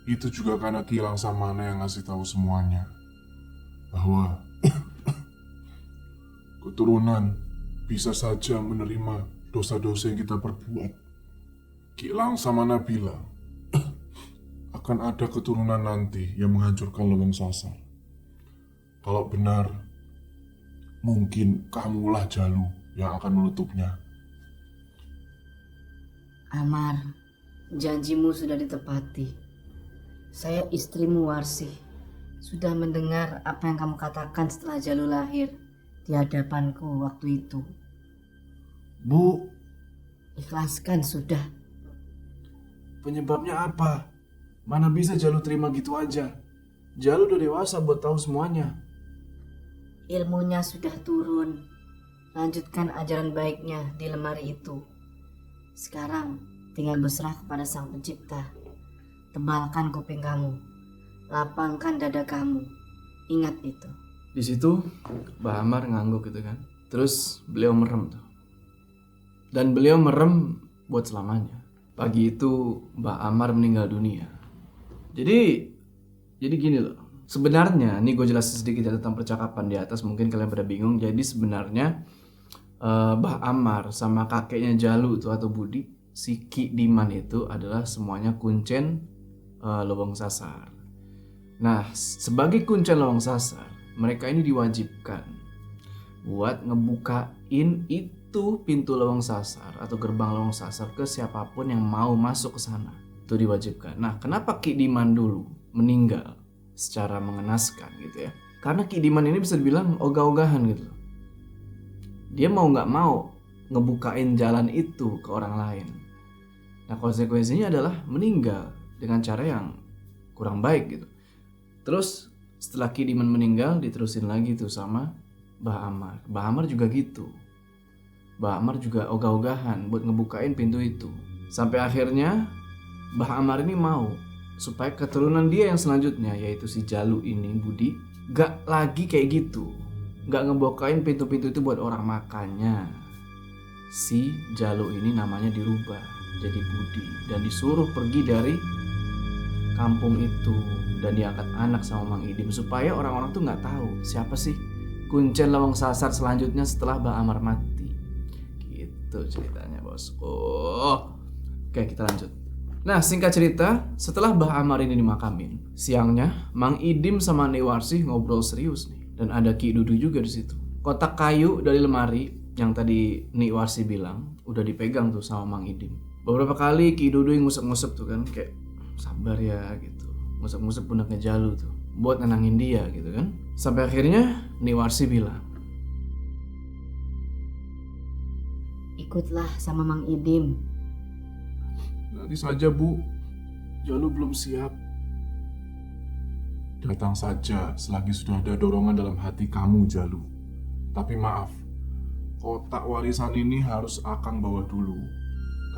C: itu juga karena Ki Langsamana yang ngasih tahu semuanya bahwa keturunan bisa saja menerima dosa-dosa yang kita perbuat. Ki Langsamana bilang akan ada keturunan nanti yang menghancurkan Leweng Sasar. Kalau benar, mungkin kamulah Jalu yang akan menutupnya.
D: Amar, janjimu sudah ditepati. Saya istrimu Warsi. Sudah mendengar apa yang kamu katakan setelah Jalu lahir di hadapanku waktu itu.
A: Bu,
D: Ikhlaskan sudah.
A: penyebabnya apa? Mana bisa Jalu terima gitu aja? Jalu udah dewasa buat tahu semuanya.
D: Ilmunya sudah turun. Lanjutkan ajaran baiknya di lemari itu. Sekarang tinggal berserah kepada Sang Pencipta. Tebalkan kuping kamu. Lapangkan dada kamu. Ingat itu.
A: Di situ Bah Amar ngangguk gitu kan. Terus beliau merem tuh. Dan beliau merem buat selamanya. Pagi itu Bah Amar meninggal dunia. Jadi gini loh. Sebenarnya, nih gue jelasin sedikit ya tentang percakapan di atas. Mungkin kalian pada bingung. Jadi sebenarnya Bah Amar sama kakeknya Jalu tuh atau Budi, si Ki Diman itu adalah semuanya kuncen Leweng Sasar. Nah, sebagai kuncen Leweng Sasar, mereka ini diwajibkan buat ngebukain itu pintu Leweng Sasar atau gerbang Leweng Sasar ke siapapun yang mau masuk ke sana. Itu diwajibkan. Nah, kenapa Ki Diman dulu meninggal secara mengenaskan gitu ya? Karena Ki Diman ini bisa dibilang ogah-ogahan gitu. Dia mau nggak mau ngebukain jalan itu ke orang lain. Nah, konsekuensinya adalah meninggal dengan cara yang kurang baik gitu. Terus setelah Kidiman meninggal diterusin lagi tuh sama Bah Amar. Bah Amar juga gitu. Bah Amar juga ogah-ogahan buat ngebukain pintu itu. Sampai akhirnya Bah Amar ini mau supaya keturunan dia yang selanjutnya, yaitu si Jalu ini, Budi, gak lagi kayak gitu. Gak ngebukain pintu-pintu itu buat orang. Makanya si Jalu ini namanya dirubah jadi Budi dan disuruh pergi dari kampung itu dan diangkat anak sama Mang Idim supaya orang-orang tuh nggak tahu siapa sih Kuncen Lawang Sasar selanjutnya setelah Bah Amar mati. Gitu ceritanya, bosku. Oke, kita lanjut. Nah, singkat cerita, setelah Bah Amar ini dimakamin, siangnya Mang Idim sama Newarsih ngobrol serius nih, dan ada Ki Dudu juga di situ. Kotak kayu dari lemari yang tadi Newarsih bilang udah dipegang tuh sama Mang Idim. Beberapa kali Ki Dudu yang ngusap-ngusap tuh kan, kayak sabar ya gitu, ngusap-ngusap pundaknya Jalu tuh buat nenangin dia gitu kan. Sampai akhirnya Newarsih bilang,
D: Ikutlah sama Mang Idim.
C: Nanti saja, Bu. Jalu belum siap. Datang saja selagi sudah ada dorongan dalam hati kamu, Jalu. Tapi maaf, kotak warisan ini harus Akang bawa dulu.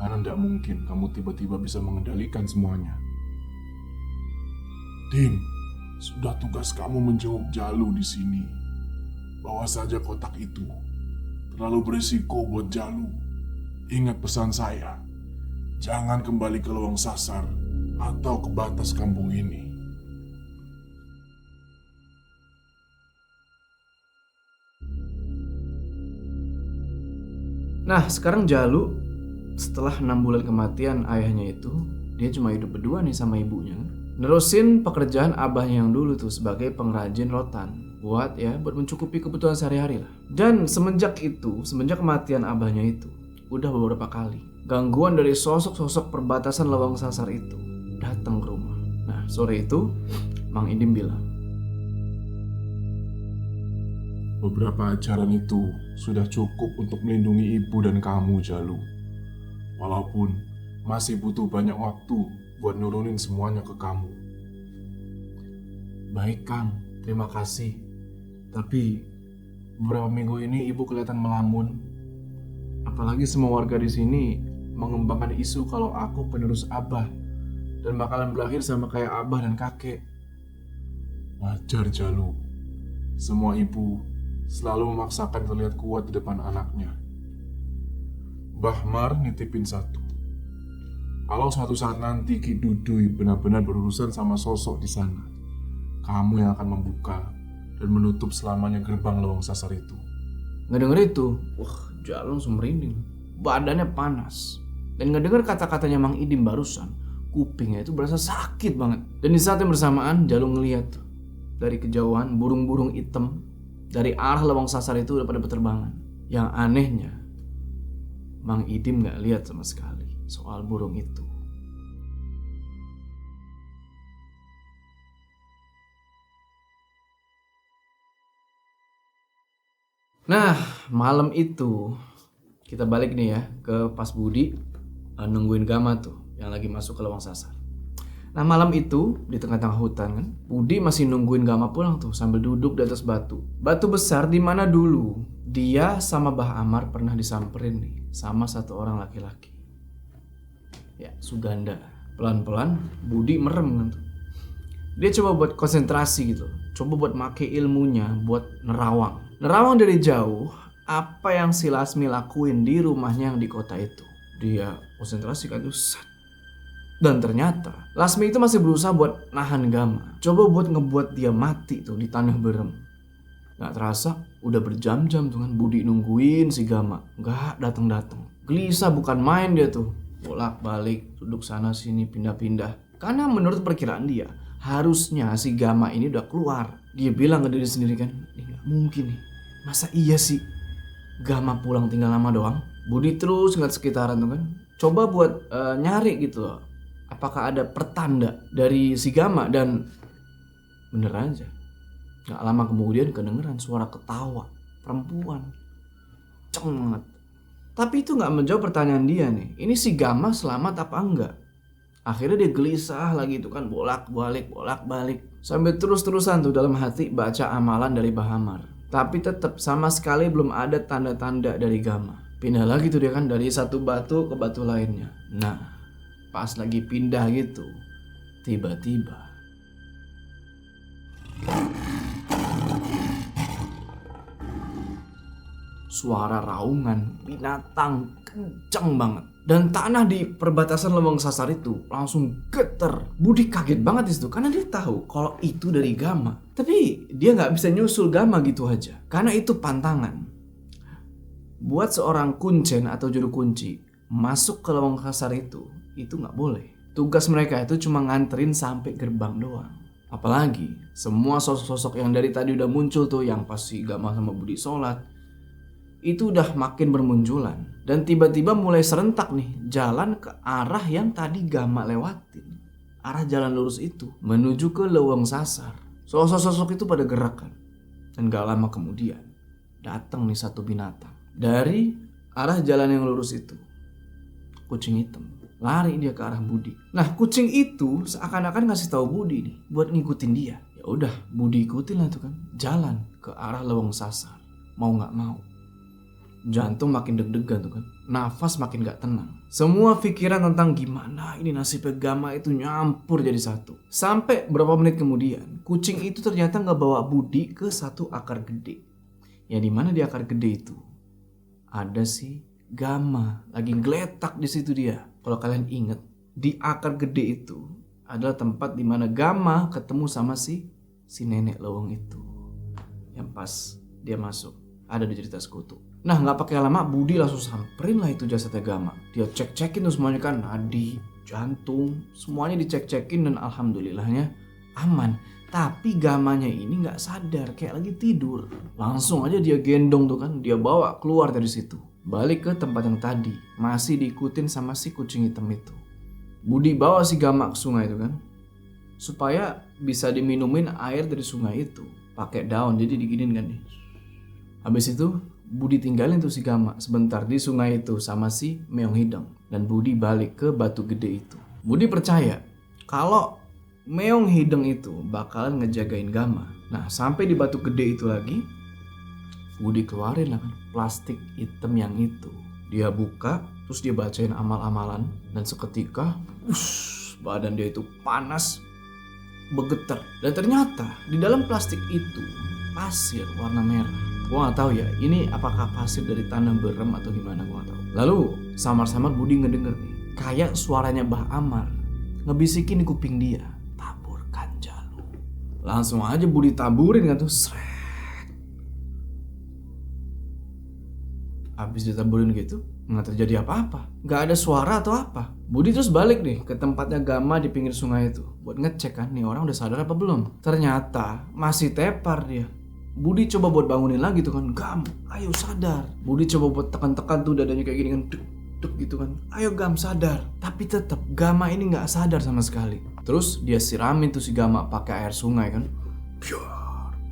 C: Karena tidak mungkin kamu tiba-tiba bisa mengendalikan semuanya. Dim, sudah tugas kamu menjenguk Jalu di sini. Bawa saja kotak itu. Terlalu berisiko buat Jalu. Ingat pesan saya. Jangan kembali ke Lawang Sasar atau ke batas kampung ini.
A: nah sekarang Jalu setelah 6 bulan kematian ayahnya itu, dia cuma hidup berdua nih sama ibunya. Nerusin pekerjaan abahnya yang dulu tuh sebagai pengrajin rotan. Buat mencukupi kebutuhan sehari-hari lah. Dan semenjak kematian abahnya itu, udah beberapa kali gangguan dari sosok-sosok perbatasan Lawang Sasar itu datang ke rumah. Nah, sore itu Mang Idim bilang,
C: Beberapa ajaran itu sudah cukup untuk melindungi ibu dan kamu, Jalu. Walaupun masih butuh banyak waktu buat nurunin semuanya ke kamu.
A: baik Kang, terima kasih. Tapi beberapa minggu ini ibu kelihatan melamun. Apalagi semua warga di sini mengembangkan isu kalau aku penerus abah dan bakalan berakhir sama kayak abah dan kakek.
C: Wajar, Jalu. Semua ibu selalu memaksakan terlihat kuat di depan anaknya. Bahmar nitipin satu. Kalau suatu saat nanti Ki Dudui benar-benar berurusan sama sosok di sana, kamu yang akan membuka dan menutup selamanya gerbang Lawang Sasar itu.
A: Ngedenger itu, Jalu langsung merinding. Badannya panas. Dan ngedenger kata-katanya Mang Idim barusan, kupingnya itu berasa sakit banget. Dan di saat yang bersamaan, Jalu ngeliat tuh, dari kejauhan burung-burung hitam dari arah Lawang Sasar itu udah pada berterbangan. Yang anehnya, Mang Idim gak lihat sama sekali soal burung itu. Nah, malam itu kita balik nih ya ke pas Budi nungguin Gama tuh yang lagi masuk ke Lawang Sasar. Nah, malam itu di tengah-tengah hutan kan, Budi masih nungguin Gama pulang tuh sambil duduk di atas batu. Batu besar di mana dulu dia sama Bah Amar pernah disamperin nih sama satu orang laki-laki. Ya, Suganda. Pelan-pelan Budi merem kan tuh. Dia coba buat konsentrasi gitu. Coba buat make ilmunya buat nerawang. Nerawang dari jauh apa yang si Lasmi lakuin di rumahnya yang di kota itu. Dia konsentrasi kan tuh. Dan ternyata Lasmi itu masih berusaha buat nahan Gama. Coba buat ngebuat dia mati tuh di tanah berem. Gak terasa udah berjam-jam tuh kan Budi nungguin si Gama. Gak datang-datang. Gelisah bukan main dia tuh. Bolak-balik duduk sana sini pindah-pindah. Karena menurut perkiraan dia harusnya si Gama ini udah keluar. Dia bilang ke diri sendiri kan, ini gak mungkin nih. Masa iya sih Gama pulang tinggal lama doang? Budi terus ngeliat sekitaran tuh kan. Coba buat nyari gitu loh. Apakah ada pertanda dari si Gama, dan bener aja. Gak lama kemudian kedengeran suara ketawa perempuan. Ceng banget. Tapi itu gak menjawab pertanyaan dia nih. Ini si Gama selamat apa enggak? Akhirnya dia gelisah lagi tuh kan, bolak-balik. Sampai terus-terusan tuh dalam hati baca amalan dari Bahamar. Tapi tetap sama sekali belum ada tanda-tanda dari Gama. Pindah lagi tuh dia kan dari satu batu ke batu lainnya. Nah, pas lagi pindah gitu, tiba-tiba suara raungan binatang kenceng banget. Dan tanah di perbatasan Leweng Sasar itu langsung geter. Budi kaget banget di situ karena dia tahu kalau itu dari Gama. Tapi dia nggak bisa nyusul Gama gitu aja karena itu pantangan. Buat seorang kuncen atau juru kunci masuk ke Leweng Sasar itu nggak boleh. Tugas mereka itu cuma nganterin sampai gerbang doang. Apalagi semua sosok-sosok yang dari tadi udah muncul tuh, yang pasti Gama sama Budi sholat, itu udah makin bermunculan. Dan tiba-tiba mulai serentak nih jalan ke arah yang tadi Gama lewatin. Arah jalan lurus itu menuju ke Leweng Sasar. Sosok-sosok itu pada gerakan. Dan gak lama kemudian datang nih satu binatang dari arah jalan yang lurus itu. Kucing hitam. Lari dia ke arah Budi. Nah, kucing itu seakan-akan ngasih tahu Budi nih buat ngikutin dia. Ya udah, Budi ikutin lah tuh kan. Jalan ke arah Leweng Sasar. Mau nggak mau. Jantung makin deg-degan tuh kan. Nafas makin gak tenang. Semua pikiran tentang gimana ini nasibnya Gama itu nyampur jadi satu. Sampai berapa menit kemudian, kucing itu ternyata ngebawa Budi ke satu akar gede. Ya dimana di akar gede itu ada si Gama lagi ngeletak di situ dia. Kalau kalian inget, di akar gede itu adalah tempat dimana Gama ketemu sama si nenek leweng itu. Yang pas dia masuk ada di cerita Sekutu. Nah, nggak pakai lama Budi langsung samperin lah itu jasadnya Gama. Dia cek-cekin tuh semuanya kan, nadi, jantung, semuanya dicek-cekin dan alhamdulillahnya aman. Tapi Gamanya ini nggak sadar, kayak lagi tidur. Langsung aja dia gendong tuh kan, dia bawa keluar dari situ. Balik ke tempat yang tadi, masih diikutin sama si kucing hitam itu. Budi bawa si Gama ke sungai itu kan, supaya bisa diminumin air dari sungai itu. Pakai daun, jadi diginin kan nih. Habis itu Budi tinggalin tuh si Gama sebentar di sungai itu sama si Meong Hideng. Dan Budi balik ke batu gede itu. Budi percaya kalau Meong Hideng itu bakalan ngejagain Gama. Nah, sampai di batu gede itu lagi, Budi keluarin lah kan plastik hitam yang itu. Dia buka, terus dia bacain amal-amalan. Dan seketika, badan dia itu panas, bergetar. Dan ternyata di dalam plastik itu pasir warna merah. Gua gak tahu ya, ini apakah pasir dari tanah berem atau gimana, gua gak tahu. Lalu samar-samar Budi ngedenger nih, kayak suaranya Bah Amar ngebisikin di kuping dia, taburkan jalu. Langsung aja Budi taburin kan tuh, sret. Abis ditaburin gitu, nggak terjadi apa-apa, nggak ada suara atau apa. Budi terus balik nih ke tempatnya Gama di pinggir sungai itu buat ngecek kan, nih orang udah sadar apa belum. Ternyata masih tepar dia. Budi coba buat bangunin lagi tuh kan, Gam, ayo sadar. Budi coba buat tekan-tekan tuh dadanya kayak gini kan, duk gitu kan, ayo Gam sadar. Tapi tetap Gama ini nggak sadar sama sekali. Terus dia siramin tuh si Gama pakai air sungai kan,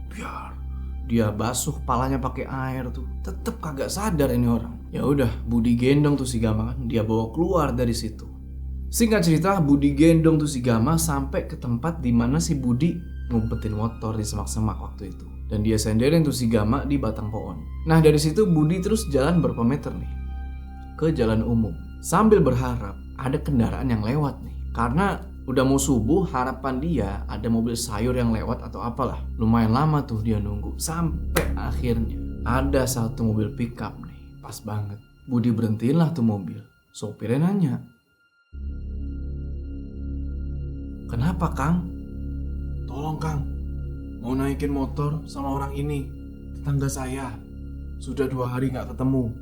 A: biar dia basuh palanya pakai air tuh, tetap kagak sadar ini orang. Ya udah, Budi gendong tuh si Gama kan, dia bawa keluar dari situ. Singkat cerita, Budi gendong tuh si Gama sampai ke tempat dimana si Budi ngumpetin motor di semak-semak waktu itu. Dan dia senderin tuh si Gama di batang pohon. Nah, dari situ Budi terus jalan berapa meter nih ke jalan umum sambil berharap ada kendaraan yang lewat nih. Karena udah mau subuh, harapan dia ada mobil sayur yang lewat atau apalah. Lumayan lama tuh dia nunggu sampai akhirnya ada satu mobil pickup nih. Pas banget. Budi berhentiin lah tuh mobil. Sopirnya nanya, "Kenapa, Kang?"
C: Tolong Kang, mau naikin motor sama orang ini, tetangga saya. Sudah 2 hari gak ketemu.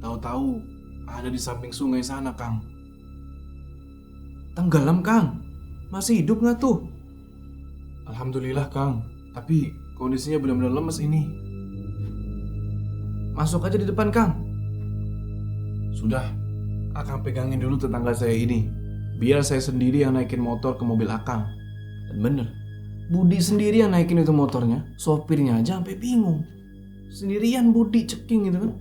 C: Tahu-tahu ada di samping sungai sana Kang.
A: "Tenggelam, Kang. Masih hidup gak tuh?"
C: Alhamdulillah Kang, tapi kondisinya benar-benar lemes ini.
A: "Masuk aja di depan, Kang."
C: Sudah, Akang pegangin dulu tetangga saya ini. Biar saya sendiri yang naikin motor ke mobil Akang.
A: Dan bener, Budi sendiri yang naikin itu motornya. Sopirnya aja sampai bingung. Sendirian Budi ceking gitu kan,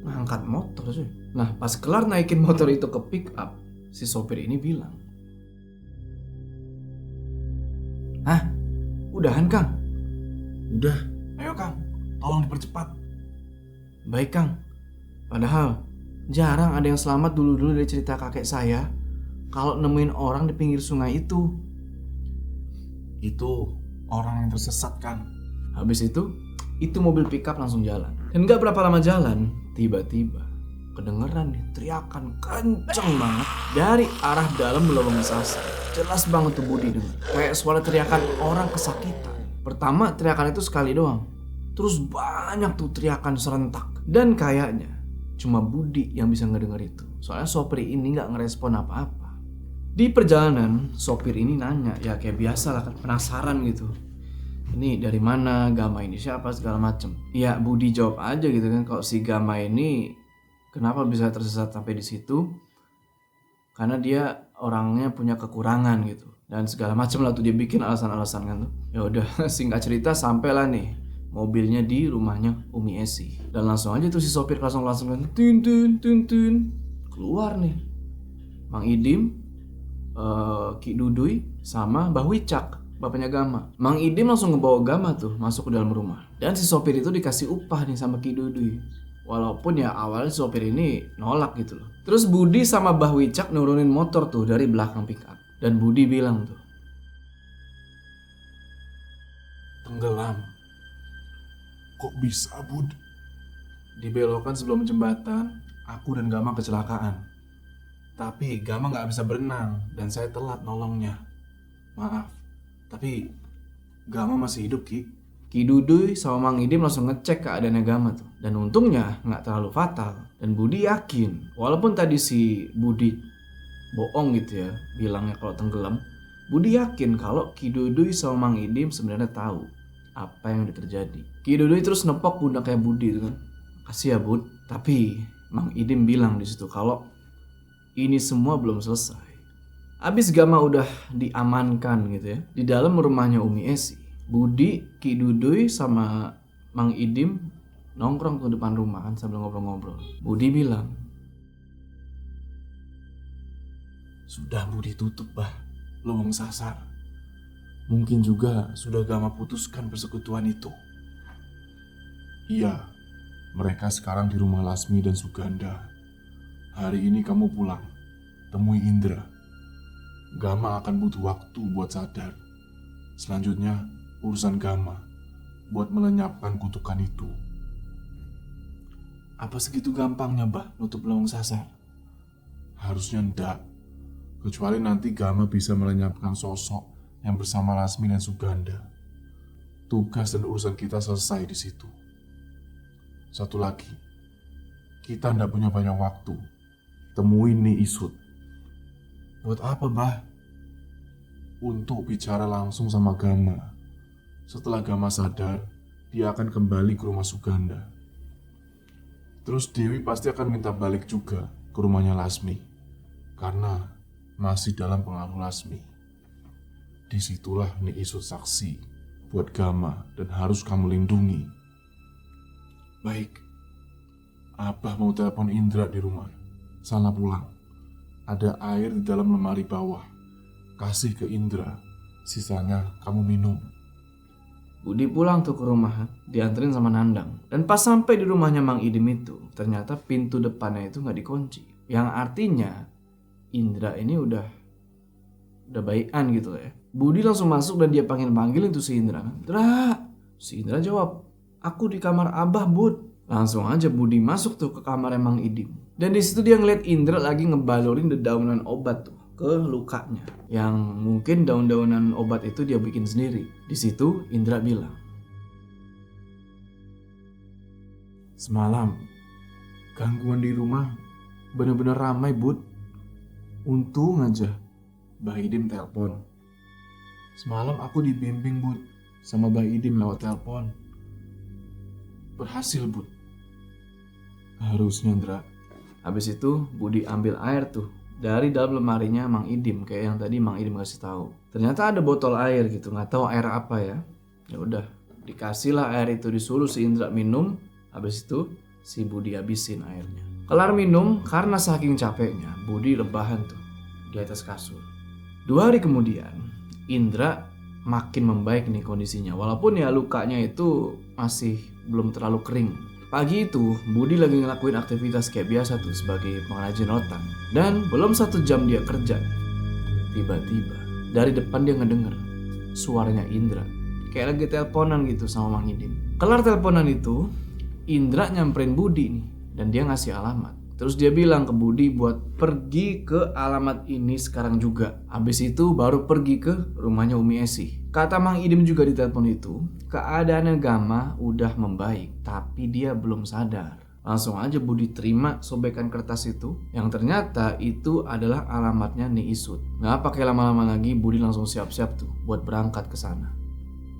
A: ngangkat motor sih. Nah, pas kelar naikin motor itu ke pick up, si sopir ini bilang, Hah? Udahan Kang?
C: Udah, ayo Kang, tolong dipercepat.
A: Baik Kang. Padahal jarang ada yang selamat dulu-dulu dari cerita kakek saya kalau nemuin orang di pinggir sungai itu.
C: Itu orang yang tersesat, Kang.
A: Habis itu mobil pickup langsung jalan. Dan gak berapa lama jalan, tiba-tiba kedengeran nih teriakan kenceng banget dari arah dalam lubang sasar. Jelas banget tuh Budi denger. Kayak suara teriakan orang kesakitan. Pertama teriakan itu sekali doang. Terus banyak tuh teriakan serentak. Dan kayaknya cuma Budi yang bisa ngedenger itu. Soalnya sopir ini gak ngerespon apa-apa. Di perjalanan sopir ini nanya, ya kayak biasa lah kan, penasaran gitu. Ini dari mana, Gama ini siapa, segala macem. Ya Budi jawab aja gitu kan, kalau si Gama ini kenapa bisa tersesat sampai di situ? Karena dia orangnya punya kekurangan gitu. Dan segala macem lah tuh dia bikin alasan-alasan kan tuh. Ya udah singkat cerita sampailah nih mobilnya di rumahnya Umi Esi. Dan langsung aja tuh si sopir langsung kan tun keluar nih Mang Idim, Ki Duduy sama Mbah Wicak, bapaknya Gama. Mang Idim langsung ngebawa Gama tuh masuk ke dalam rumah. Dan si sopir itu dikasih upah nih sama Ki Duduy. Walaupun ya awalnya si sopir ini nolak gitu loh. Terus Budi sama Mbah Wicak nurunin motor tuh dari belakang pickup. Dan Budi bilang tuh,
C: Tenggelam. Kok bisa, Bud?
A: dibelokkan sebelum jembatan, aku dan Gama kecelakaan. Tapi Gama gak bisa berenang dan saya telat nolongnya. Maaf, tapi Gama masih hidup Ki. Ki Duduy sama Mang Idim langsung ngecek keadaannya Gama tuh. Dan untungnya gak terlalu fatal. Dan Budi yakin, walaupun tadi si Budi bohong gitu ya, bilangnya kalau tenggelam, Budi yakin kalau Ki Duduy sama Mang Idim sebenarnya tahu apa yang terjadi. Ki Duduy terus nepok pundaknya Budi itu kan. Kasih ya Bud, tapi Mang Idim bilang di situ kalau ini semua belum selesai. Abis Gama udah diamankan gitu ya di dalam rumahnya Umi Esi, Budi, Ki Duduy sama Mang Idim nongkrong tuh depan rumah kan sambil ngobrol-ngobrol. Budi bilang,
C: Sudah Budi tutup, Bah, lubang sasar. Mungkin juga sudah Gama putuskan persekutuan itu. Iya, mereka sekarang di rumah Lasmi dan Suganda. Hari ini kamu pulang, temui Indra. Gama akan butuh waktu buat sadar. Selanjutnya, urusan Gama buat melenyapkan kutukan itu.
A: apa segitu gampangnya Bah nutup lubang sasar?
C: Harusnya enggak. Kecuali nanti Gama bisa melenyapkan sosok yang bersama Lasmi dan Suganda. Tugas dan urusan kita selesai di situ. Satu lagi, kita ndak punya banyak waktu. Temuin nih Isut.
A: Buat apa Bah?
C: Untuk bicara langsung sama Gama. Setelah Gama sadar, dia akan kembali ke rumah Suganda. Terus Dewi pasti akan minta balik juga ke rumahnya Lasmi. Karena masih dalam pengaruh Lasmi. Disitulah nih Isut saksi buat Gama dan harus kamu lindungi. Baik. Abah mau telepon Indra di rumah. Sana pulang. Ada air di dalam lemari bawah. Kasih ke Indra. Sisanya kamu minum.
A: Budi pulang tuh ke rumah, dianterin sama Nandang. Dan pas sampai di rumahnya Mang Idim itu, ternyata pintu depannya itu nggak dikunci. Yang artinya Indra ini udah baikan gitu ya. Budi langsung masuk dan dia panggilin tuh si Indra. Indra, si Indra jawab, aku di kamar Abah Bud. Langsung aja Budi masuk tuh ke kamar Mang Idim. Dan di situ dia ngeliat Indra lagi ngebalorin dedaunan obat tuh ke lukanya. Yang mungkin daun-daunan obat itu dia bikin sendiri. Di situ Indra bilang, semalam gangguan di rumah bener-bener ramai Bud. Untung aja Mbah Idim telepon. Semalam aku dibimbing Bud sama Mbah Idim lewat telepon. Berhasil Bud. Harusnya Indra. Habis itu Budi ambil air tuh dari dalam lemarinya Mang Idim kayak yang tadi Mang Idim kasih tahu. Ternyata ada botol air gitu, nggak tahu air apa ya. Ya udah, dikasihlah air itu, disuruh si Indra minum. Habis itu si Budi habisin airnya. Kelar minum, karena saking capeknya Budi rebahan tuh di atas kasur. 2 hari kemudian Indra makin membaik nih kondisinya. Walaupun ya lukanya itu masih belum terlalu kering. Pagi itu, Budi lagi ngelakuin aktivitas kayak biasa tuh sebagai pengrajin rotan. Dan belum 1 jam dia kerja. Tiba-tiba, dari depan dia ngedenger suaranya Indra. Kayak lagi teleponan gitu sama Mang Idim. Kelar teleponan itu, Indra nyamperin Budi nih. Dan dia ngasih alamat. Terus dia bilang ke Budi buat pergi ke alamat ini sekarang juga. Habis itu baru pergi ke rumahnya Umi Esi. Kata Mang Idim juga di telepon itu, keadaannya Gama udah membaik, tapi dia belum sadar. Langsung aja Budi terima sobekan kertas itu, yang ternyata itu adalah alamatnya Ni Isut. Nggak pakai lama-lama lagi, Budi langsung siap-siap tuh buat berangkat ke sana.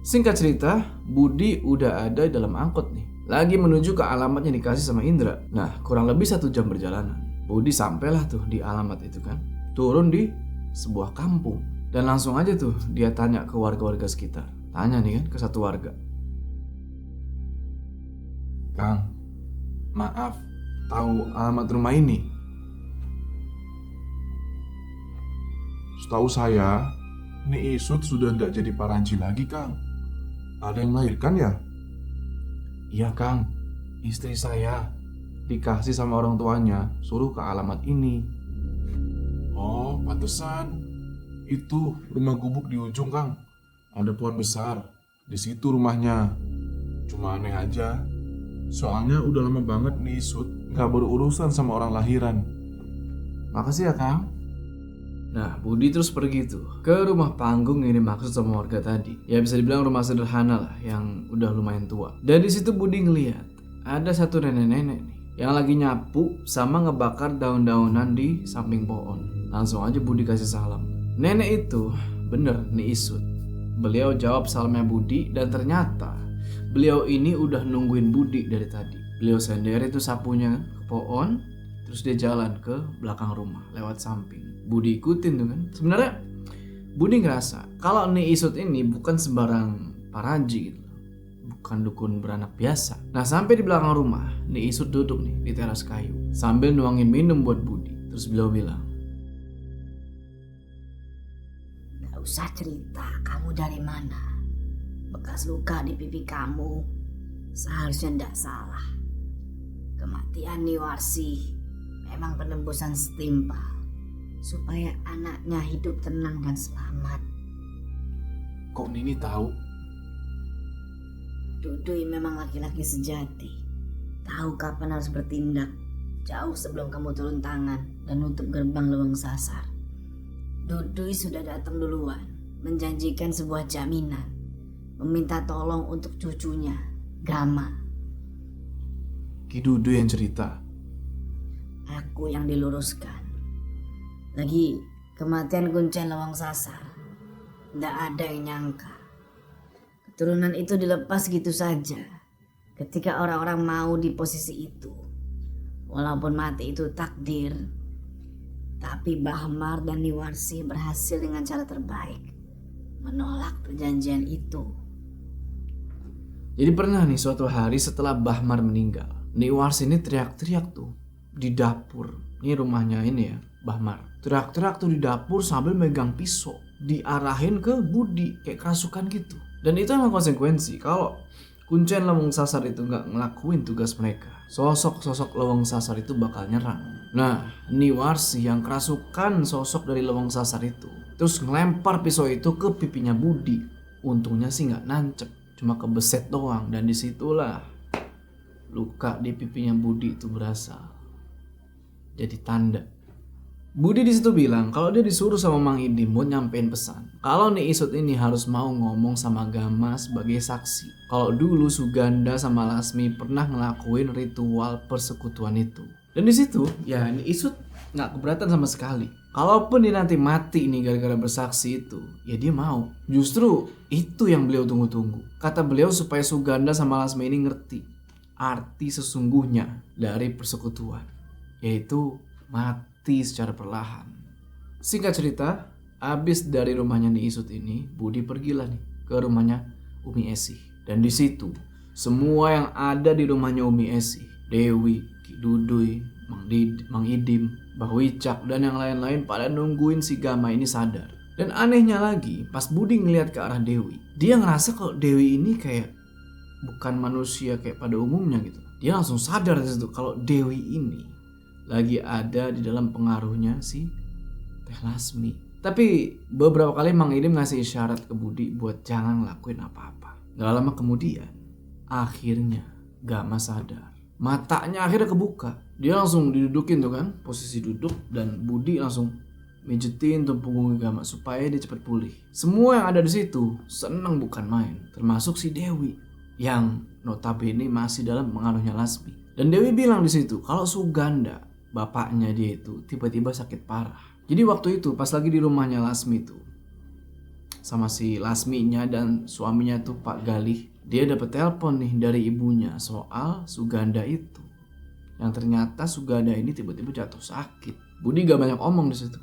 A: Singkat cerita, Budi udah ada di dalam angkot nih. Lagi menuju ke alamat yang dikasih sama Indra. Nah, kurang lebih 1 jam perjalanan. Budi sampailah tuh di alamat itu kan. Turun di sebuah kampung. Dan langsung aja tuh dia tanya ke warga-warga sekitar. Tanya nih kan ke satu warga. Kang, maaf, tahu alamat rumah ini?
C: Setahu saya, Ni Isut sudah tidak jadi Paranji lagi, Kang. Ada yang melahirkan ya?
A: Iya Kang, istri saya dikasih sama orang tuanya suruh ke alamat ini.
C: Oh, pantesan. Itu rumah gubuk di ujung, Kang. Ada pohon besar. Di situ rumahnya. Cuma aneh aja. Soalnya udah lama banget Ni Isut gak berurusan sama orang lahiran.
A: Makasih ya Kang. Nah, Budi terus pergi tuh ke rumah panggung yang dimaksud sama warga tadi. Ya bisa dibilang rumah sederhana lah yang udah lumayan tua. Dan di situ Budi ngeliat ada satu nenek-nenek nih yang lagi nyapu sama ngebakar daun-daunan di samping pohon. Langsung aja Budi kasih salam. Nenek itu bener Ni Isut. Beliau jawab salamnya Budi dan ternyata beliau ini udah nungguin Budi dari tadi. Beliau sendiri tuh sapunya ke pohon, terus dia jalan ke belakang rumah lewat samping. Budi ikutin tuh kan. Sebenarnya Budi ngerasa kalau Ni Isut ini bukan sembarang Paranji gitu. Bukan dukun beranak biasa. Nah sampai di belakang rumah, Ni Isut duduk nih di teras kayu sambil nuangin minum buat Budi. Terus beliau bilang,
D: Gak usah cerita kamu dari mana. Bekas luka di pipi kamu seharusnya tidak salah. Kematian Niwarsi memang penembusan setimpal supaya anaknya hidup tenang dan selamat.
A: kok Nini tahu?
D: Dudui memang laki-laki sejati. Tahu kapan harus bertindak jauh sebelum kamu turun tangan dan nutup gerbang Leweng Sasar. Dudui sudah datang duluan, menjanjikan sebuah jaminan, meminta tolong untuk cucunya, Gama.
A: Ki Dudu yang cerita.
D: Aku yang diluruskan. Lagi kematian Kuncen Leweng Sasar, tidak ada yang nyangka keturunan itu dilepas gitu saja ketika orang-orang mau di posisi itu. Walaupun mati itu takdir, tapi Bahmar dan Niwarsi berhasil dengan cara terbaik menolak perjanjian itu.
A: Jadi pernah nih suatu hari setelah Bahmar meninggal, Niwarsi ini teriak-teriak tuh di dapur. Ini rumahnya ini ya, Bahmar. Teriak-teriak tuh di dapur sambil megang pisau, diarahin ke Budi kayak kerasukan gitu. Dan itu emang konsekuensi kalau Kuncen Leweng Sasar itu nggak ngelakuin tugas mereka. Sosok-sosok Leweng Sasar itu bakal nyerang. Nah, Niwarsi yang kerasukan sosok dari Leweng Sasar itu terus ngelempar pisau itu ke pipinya Budi. Untungnya sih nggak nancep, cuma kebeset doang. Dan disitulah luka di pipinya Budi itu berasal. Jadi tanda. Budi di situ bilang kalau dia disuruh sama Mang Idim buat nyampein pesan. Kalau Ni Isut ini harus mau ngomong sama Gama sebagai saksi. Kalau dulu Suganda sama Lasmi pernah ngelakuin ritual persekutuan itu. Dan di situ ya Ni Isut nggak keberatan sama sekali. Kalaupun dia nanti mati nih gara-gara bersaksi itu, ya dia mau. Justru itu yang beliau tunggu-tunggu. Kata beliau supaya Suganda sama Lasmi ini ngerti arti sesungguhnya dari persekutuan, yaitu mati secara perlahan. Singkat cerita, abis dari rumahnya Ni Isut ini, Budi pergilah nih ke rumahnya Umi Esi. Dan di situ, semua yang ada di rumahnya Umi Esi, Dewi, Ki Dudui, Mang Idim, Mbah Wicak, dan yang lain-lain pada nungguin si Gama ini sadar. Dan anehnya lagi, pas Budi ngeliat ke arah Dewi, dia ngerasa kalau Dewi ini kayak bukan manusia kayak pada umumnya gitu. Dia langsung sadar di situ kalau Dewi ini lagi ada di dalam pengaruhnya si Teh Lasmi. Tapi beberapa kali Mang Idim ngasih isyarat ke Budi buat jangan ngelakuin apa-apa. Gak lama kemudian, akhirnya Gama sadar. Matanya akhirnya kebuka. Dia langsung didudukin tuh kan, posisi duduk, dan Budi langsung mijetin tuh punggung Gama supaya dia cepat pulih. Semua yang ada di situ seneng bukan main, termasuk si Dewi yang notabene masih dalam pengaruhnya Lasmi. Dan Dewi bilang di situ kalau Suganda, bapaknya dia itu tiba-tiba sakit parah. Jadi waktu itu pas lagi di rumahnya Lasmi tuh sama si Lasminya dan suaminya tuh Pak Galih, dia dapat telepon nih dari ibunya soal Suganda itu. Yang ternyata Suganda ini tiba-tiba jatuh sakit. Budi gak banyak omong di situ.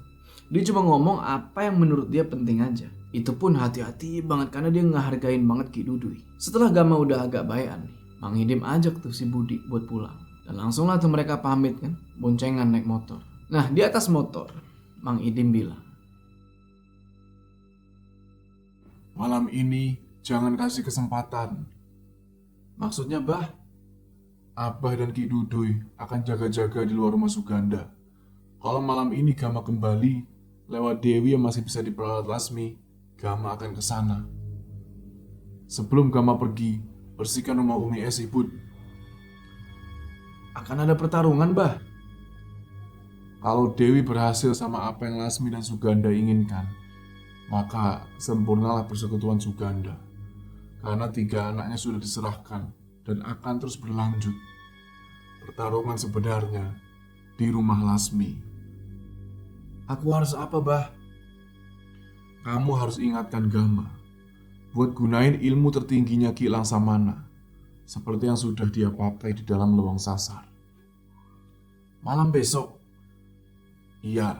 A: Dia cuma ngomong apa yang menurut dia penting aja. Itu pun hati-hati banget karena dia ngehargain banget Ki Dudui. Setelah Gama udah agak bayan nih, Mang Idim ajak tuh si Budi buat pulang. Dan langsung lah tuh mereka pamit kan, boncengan naik motor. Nah di atas motor, Mang Idim bilang,
C: Malam ini jangan kasih kesempatan. Maksudnya bah, Abah dan Ki Dudui akan jaga-jaga di luar rumah Suganda. Kalau malam ini Gama kembali, lewat Dewi yang masih bisa diperalat Lasmi, Gama akan ke sana. Sebelum Gama pergi, bersihkan rumah Umi Esi, Bud.
A: akan ada pertarungan bah.
C: Kalau Dewi berhasil sama apa yang Lasmi dan Suganda inginkan, maka sempurnalah persekutuan Suganda. Karena 3 anaknya sudah diserahkan dan akan terus berlanjut. Pertarungan sebenarnya di rumah Lasmi.
A: Aku harus apa bah?
C: Kamu harus ingatkan Gama buat gunain ilmu tertingginya Ki Langsamana seperti yang sudah dia pakai di dalam Lewang Sasar.
A: Malam besok.
C: Iya,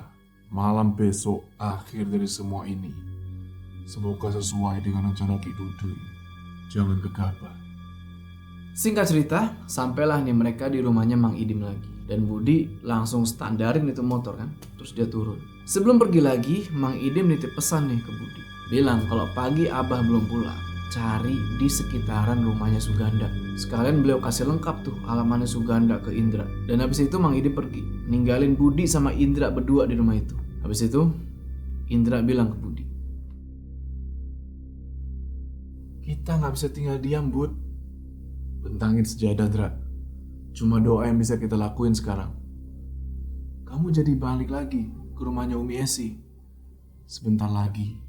C: malam besok akhir dari semua ini. Semoga sesuai dengan rencana Ki Dudui. Jangan gegabah.
A: Singkat cerita, sampailah nih mereka di rumahnya Mang Idim lagi. Dan Budi langsung standarin itu motor kan, terus dia turun. Sebelum pergi lagi, Mang Idim nitip pesan nih ke Budi. Bilang kalau pagi Abah belum pulang, cari di sekitaran rumahnya Suganda. Sekalian beliau kasih lengkap tuh alamatnya Suganda ke Indra. Dan habis itu Mang Idim pergi, ninggalin Budi sama Indra berdua di rumah itu. Habis itu, Indra bilang ke Budi,
C: Kita nggak bisa tinggal diam, Bud.
A: bentangin sejadah, Dra. Cuma doa yang bisa kita lakuin sekarang.
C: Kamu jadi balik lagi ke rumahnya Umi Esi. Sebentar lagi.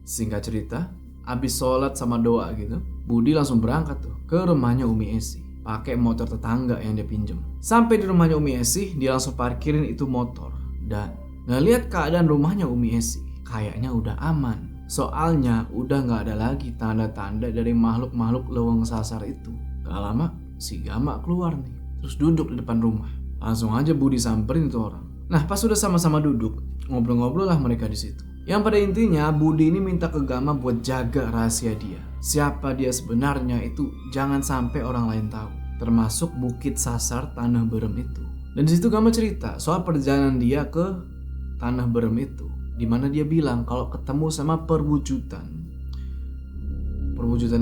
A: Singkat cerita, abis sholat sama doa gitu, Budi langsung berangkat tuh ke rumahnya Umi Esi. Pakai motor tetangga yang dia pinjem. Sampai di rumahnya Umi Esi, dia langsung parkirin itu motor. Dan ngeliat keadaan rumahnya Umi Esi, kayaknya udah aman. Soalnya udah gak ada lagi tanda-tanda dari makhluk-makhluk Lewang Sasar itu. Gak lama, si Gama keluar nih, terus duduk di depan rumah. Langsung aja Budi samperin itu orang. Nah pas sudah sama-sama duduk, ngobrol-ngobrol lah mereka di situ. Yang pada intinya Budi ini minta ke Gama buat jaga rahasia dia. Siapa dia sebenarnya itu jangan sampai orang lain tahu. Termasuk Bukit Sasar Tanah Berem itu. Dan di situ Gama cerita soal perjalanan dia ke Tanah Berem itu, dimana dia bilang kalau ketemu sama perwujudannya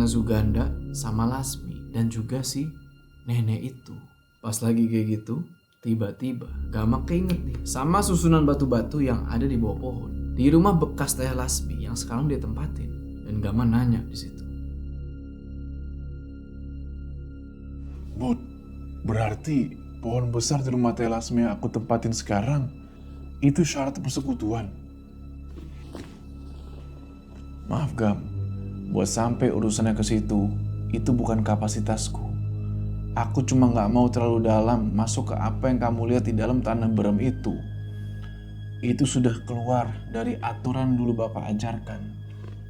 A: Suganda sama Lasmi dan juga si nenek itu. Pas lagi kayak gitu, tiba-tiba Gama keinget nih sama susunan batu-batu yang ada di bawah pohon di rumah bekas Teh Lasmi yang sekarang dia tempatin. Dan Gama nanya di situ,
E: Bud, berarti pohon besar di rumah Teh Lasmi yang aku tempatin sekarang itu syarat persekutuan. Maaf Gam, buat sampai urusannya ke situ, itu bukan kapasitasku. Aku cuma gak mau terlalu dalam masuk ke apa yang kamu lihat di dalam Tanah Berem itu. Itu sudah keluar dari aturan dulu Bapak ajarkan.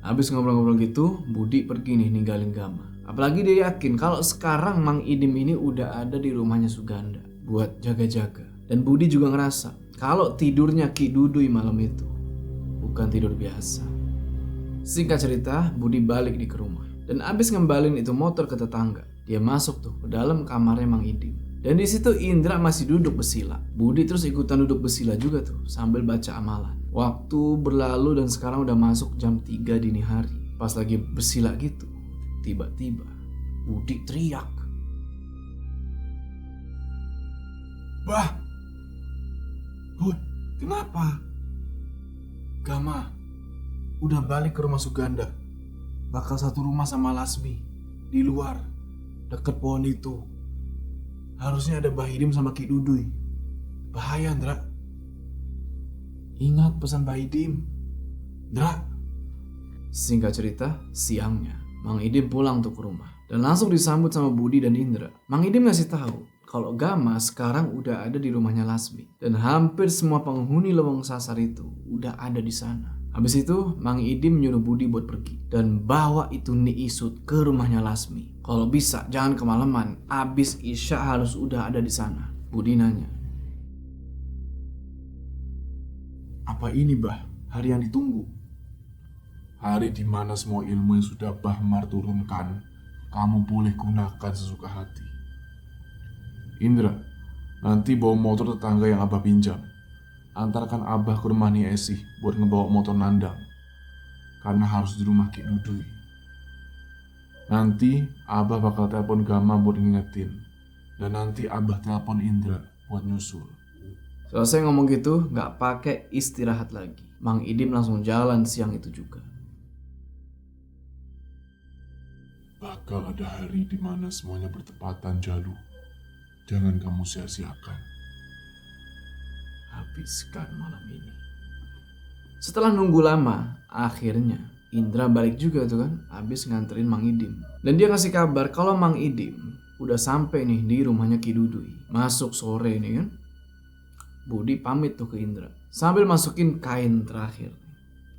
A: habis ngobrol-ngobrol gitu, Budi pergi nih ninggalin Gama. Apalagi dia yakin kalau sekarang Mang Idim ini udah ada di rumahnya Suganda buat jaga-jaga. Dan Budi juga ngerasa kalau tidurnya Ki Dudui malam itu bukan tidur biasa. Singkat cerita, Budi balik di ke rumah. Dan abis ngembalin itu motor ke tetangga, dia masuk tuh ke dalam kamarnya Mang Idim. Dan di situ Indra masih duduk bersila. Budi terus ikutan duduk bersila juga tuh sambil baca amalan. Waktu berlalu dan sekarang udah masuk jam 3 dini hari. Pas lagi bersila gitu, tiba-tiba Budi teriak.
C: Bah! Bud, kenapa?
A: Gama, udah balik ke rumah Suganda. Bakal satu rumah sama Lasmi. Di luar, deket pohon itu. Harusnya ada Bahidim sama Ki Duduy. Bahaya, Ndra. Ingat pesan Bahidim. Ndra. Singkat cerita, siangnya Mang Idim pulang tuh ke rumah dan langsung disambut sama Budi dan Indra. Mang Idim ngasih tahu kalau Gama sekarang udah ada di rumahnya Lasmi dan hampir semua penghuni Leweng Sasar itu udah ada di sana. Habis itu Mang Idim nyuruh Budi buat pergi dan bawa itu Ni Isut ke rumahnya Lasmi. Kalau bisa jangan kemalaman, abis Isya harus udah ada di sana. Budi nanya.
C: Apa ini, Bah? Hari yang ditunggu? Hari di mana semua ilmu yang sudah Bahmar turunkan, kamu boleh gunakan sesuka hati. Indra, nanti bawa motor tetangga yang Abah pinjam. Antarkan Abah ke rumah Ni Esih buat ngebawa motor nandang. Karena harus di rumah Ki Duduy. Nanti Abah bakal telepon Gama buat ngingetin. Dan nanti Abah telepon Indra buat nyusul.
A: Selesai ngomong gitu, gak pakai istirahat lagi. Mang Idim langsung jalan siang itu juga.
C: Bakal ada hari di mana semuanya bertepatan, Jalu. Jangan kamu sia-siakan.
A: Habiskan malam ini. Setelah nunggu lama, akhirnya Indra balik juga tuh kan, habis nganterin Mang Idim. Dan dia ngasih kabar kalau Mang Idim udah sampai nih di rumahnya Ki Duduy. Masuk sore nih kan. Budi pamit tuh ke Indra sambil masukin kain terakhir.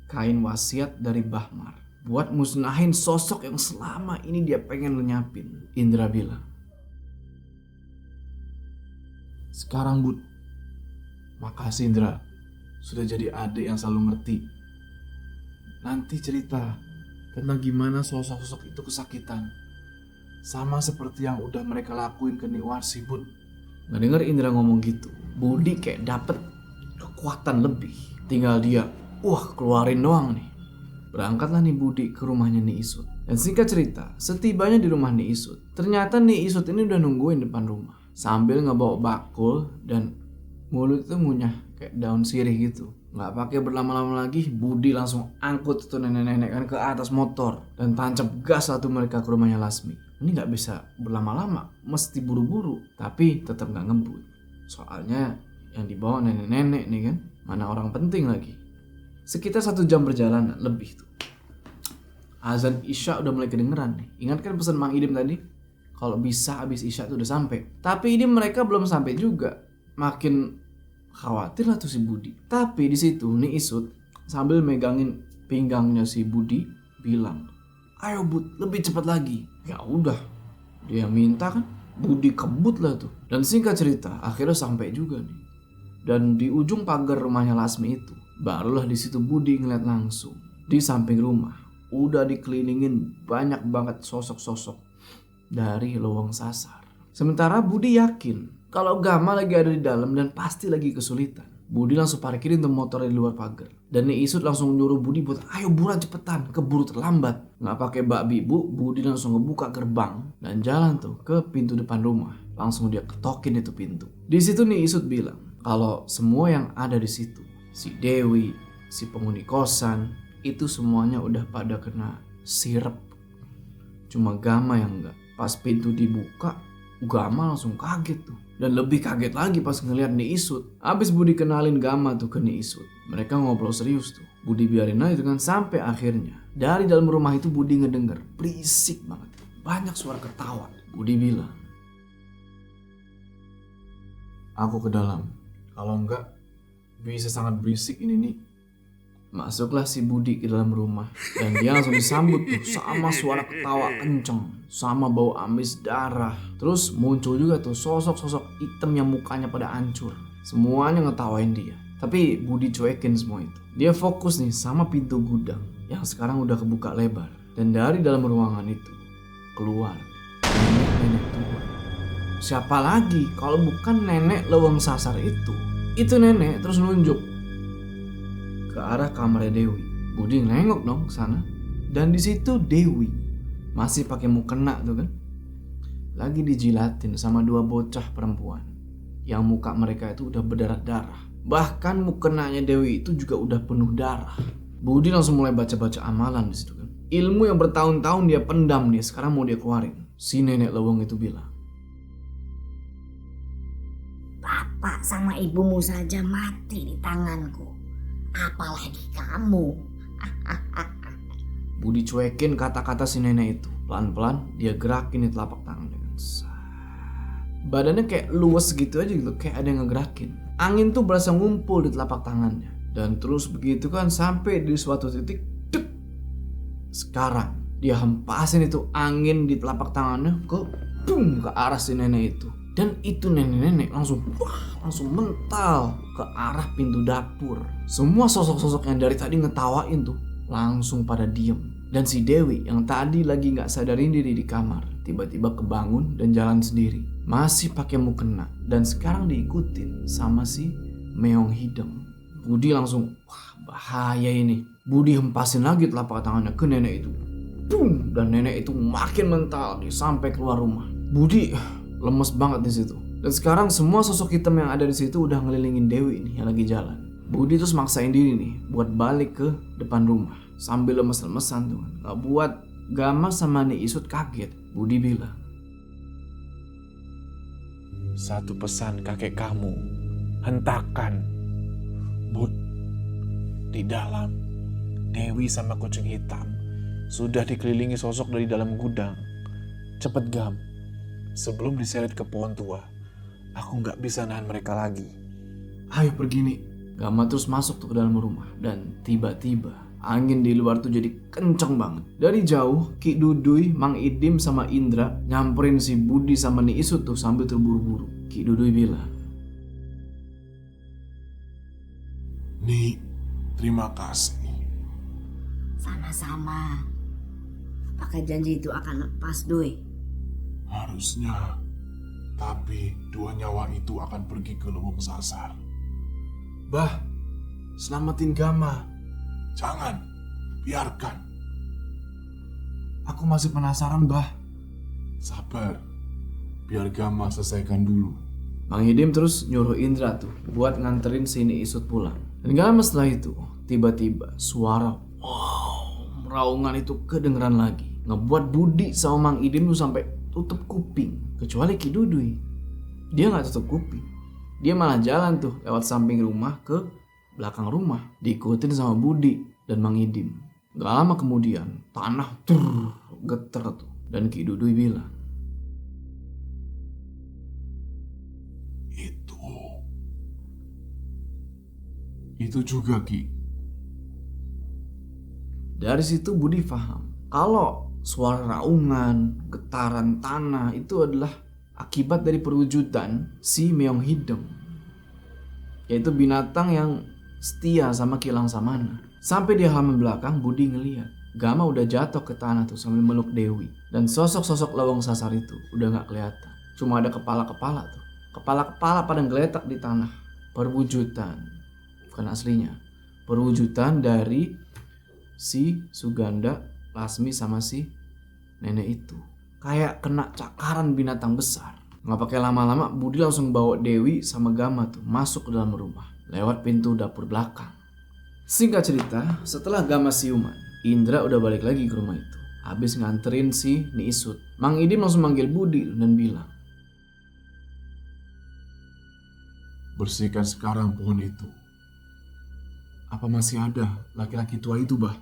A: Kain wasiat dari Bahmar buat musnahin sosok yang selama ini dia pengen lenyapin. Indra bilang, sekarang Bud, makasih Indra, sudah jadi adik yang selalu ngerti. Nanti cerita tentang gimana sosok-sosok itu kesakitan. Sama seperti yang udah mereka lakuin ke Niwarsi, Bud. Nggak denger Indra ngomong gitu, Budi kayak dapet kekuatan lebih. Tinggal dia, keluarin doang nih. Berangkatlah nih Budi ke rumahnya Ni Isut. Dan singkat cerita, setibanya di rumah Ni Isut, ternyata Ni Isut ini udah nungguin depan rumah sambil ngebawa bakul dan mulut itu ngunyah kayak daun sirih gitu. Nggak pakai berlama-lama lagi, Budi langsung angkut tuh nenek-nenek kan ke atas motor dan tancap gas satu mereka ke rumahnya Lasmi. Ini nggak bisa berlama-lama, mesti buru-buru, tapi tetap nggak ngebut. Soalnya yang dibawa nenek-nenek nih kan, mana orang penting lagi. Sekitar 1 jam perjalanan lebih tuh. Azan Isya udah mulai kedengeran nih. Ingat kan pesan Mang Idim tadi? Kalau bisa habis Isya tuh udah sampai. Tapi ini mereka belum sampai juga. Makin khawatir lah tuh si Budi. Tapi di situ Ni Isut sambil megangin pinggangnya si Budi bilang, ayo Bud, lebih cepat lagi. Ya udah, dia yang minta kan, Budi kebut lah tuh. Dan singkat cerita, akhirnya sampai juga nih. Dan di ujung pagar rumahnya Lasmi itu, barulah di situ Budi ngeliat langsung di samping rumah udah dikelilingin banyak banget sosok-sosok dari Leweng Sasar. Sementara Budi yakin kalau Gama lagi ada di dalam dan pasti lagi kesulitan. Budi langsung parkirin tuh motor di luar pagar. Dan Ni Isut langsung nyuruh Budi buat ayo buruan cepetan, keburu terlambat. Nggak pakai bak bibu, Budi langsung ngebuka gerbang dan jalan tuh ke pintu depan rumah. Langsung dia ketokin itu pintu. Di situ Ni Isut bilang kalau semua yang ada di situ, si Dewi, si penghuni kosan, itu semuanya udah pada kena sirep. Cuma Gama yang enggak. Pas pintu dibuka, Gama langsung kaget tuh. Dan lebih kaget lagi pas ngeliat Ni Isut. Abis Budi kenalin Gama tuh ke Ni Isut, mereka ngobrol serius tuh. Budi biarin aja kan sampai akhirnya dari dalam rumah itu Budi ngedenger berisik banget, banyak suara ketawa. Budi bilang, aku ke dalam. Kalau enggak bisa sangat berisik ini nih. Masuklah si Budi ke dalam rumah dan dia langsung disambut tuh sama suara ketawa kenceng, sama bau amis darah. Terus muncul juga tuh sosok-sosok hitam yang mukanya pada hancur. Semuanya ngetawain dia. Tapi Budi cuekin semua itu. Dia fokus nih sama pintu gudang yang sekarang udah kebuka lebar. Dan dari dalam ruangan itu keluar nenek-nenek tua siapa lagi kalau bukan nenek Leweng Sasar itu. Itu nenek terus nunjuk ke arah kamarnya Dewi. Budi nengok dong ke sana. Dan di situ Dewi masih pakai mukena tuh kan. Lagi dijilatin sama dua bocah perempuan yang muka mereka itu udah berdarah-darah. Bahkan mukenanya Dewi itu juga udah penuh darah. Budi langsung mulai baca-baca amalan di situ kan. Ilmu yang bertahun-tahun dia pendam nih, sekarang mau dia keluarin. Si nenek Leweng itu bilang,
D: Bapak sama ibumu saja mati di tanganku. Apalagi kamu.
A: Budi cuekin kata-kata si nenek itu. Pelan-pelan dia gerakin di telapak tangannya. Badannya kayak luwes gitu aja gitu, kayak ada yang ngegerakin. Angin tuh berasa ngumpul di telapak tangannya. Dan terus begitu kan sampai di suatu titik, dek. Sekarang dia hempasin itu angin di telapak tangannya ke arah si nenek itu. Dan itu nenek-nenek langsung mental ke arah pintu dapur. Semua sosok-sosok yang dari tadi ngetawain tuh langsung pada diem. Dan si Dewi yang tadi lagi gak sadarin diri di kamar tiba-tiba kebangun dan jalan sendiri. Masih pakai mukena dan sekarang diikutin sama si Meong Hideng. Budi langsung, wah bahaya ini. Budi hempasin lagi telapak tangannya ke nenek itu. Dan nenek itu makin mental sampai keluar rumah. Budi lemes banget di situ. Dan sekarang semua sosok hitam yang ada di situ udah ngelilingin Dewi nih yang lagi jalan. Budi terus maksain diri nih buat balik ke depan rumah sambil lemes-lemesan tuh. Gak buat Gama sama Ni Isut kaget. Budi bilang,
E: Satu pesan kakek kamu, hentakan. Bud, di dalam Dewi sama kucing hitam sudah dikelilingi sosok dari dalam gudang. Cepet Gam, sebelum diseret ke pohon tua, aku gak bisa nahan mereka lagi.
A: ayo pergi nih. Gama terus masuk tuh ke dalam rumah. Dan tiba-tiba angin di luar tuh jadi kenceng banget. Dari jauh Ki Dudui, Mang Idim sama Indra nyamperin si Budi sama Ni Isut tuh sambil terburu-buru. Ki Dudui bilang,
B: Nih, terima kasih.
D: Sama-sama. Apakah janji itu akan lepas, Doi?
B: Harusnya. Tapi dua nyawa itu akan pergi ke Leweng Sasar.
A: Bah, selamatin Gama.
B: Jangan, biarkan.
A: Aku masih penasaran, Bah.
B: Sabar, biar Gama selesaikan dulu.
A: Mang Idim terus nyuruh Indra tuh buat nganterin si Ni Isut pulang. Dan gak lama setelah itu, tiba-tiba suara raungan itu kedengeran lagi. Ngebuat Budi sama Mang Idim tuh sampai tutup kuping. Kecuali Ki Dudui. Dia gak tutup kuping. Dia malah jalan tuh lewat samping rumah ke belakang rumah. Diikutin sama Budi dan Mang Idim. Gak lama kemudian, tanah geter tuh. Dan Ki Dudui bilang,
B: Itu juga, Ki.
A: dari situ Budi paham kalau suara raungan, getaran tanah itu adalah akibat dari perwujudan si Meong Hideng, yaitu binatang yang setia sama Ki Langsamana. Sampai di halaman belakang Budi ngeliat Gama udah jatuh ke tanah tuh sambil meluk Dewi. Dan sosok-sosok Leweng Sasar itu udah gak kelihatan. Cuma ada kepala-kepala tuh. Kepala-kepala pada ngeletak di tanah. Perwujudan, bukan aslinya, perwujudan dari si Suganda, Lasmi sama si nenek itu. Kayak kena cakaran binatang besar. Nggak pakai lama-lama Budi langsung bawa Dewi sama Gama tuh masuk ke dalam rumah lewat pintu dapur belakang. Singkat cerita, setelah Gama siuman, Indra udah balik lagi ke rumah itu. Habis nganterin si Ni Isut, Mang Idim langsung manggil Budi dan bilang,
B: Bersihkan sekarang pohon itu.
A: apa masih ada laki-laki tua itu, Bah?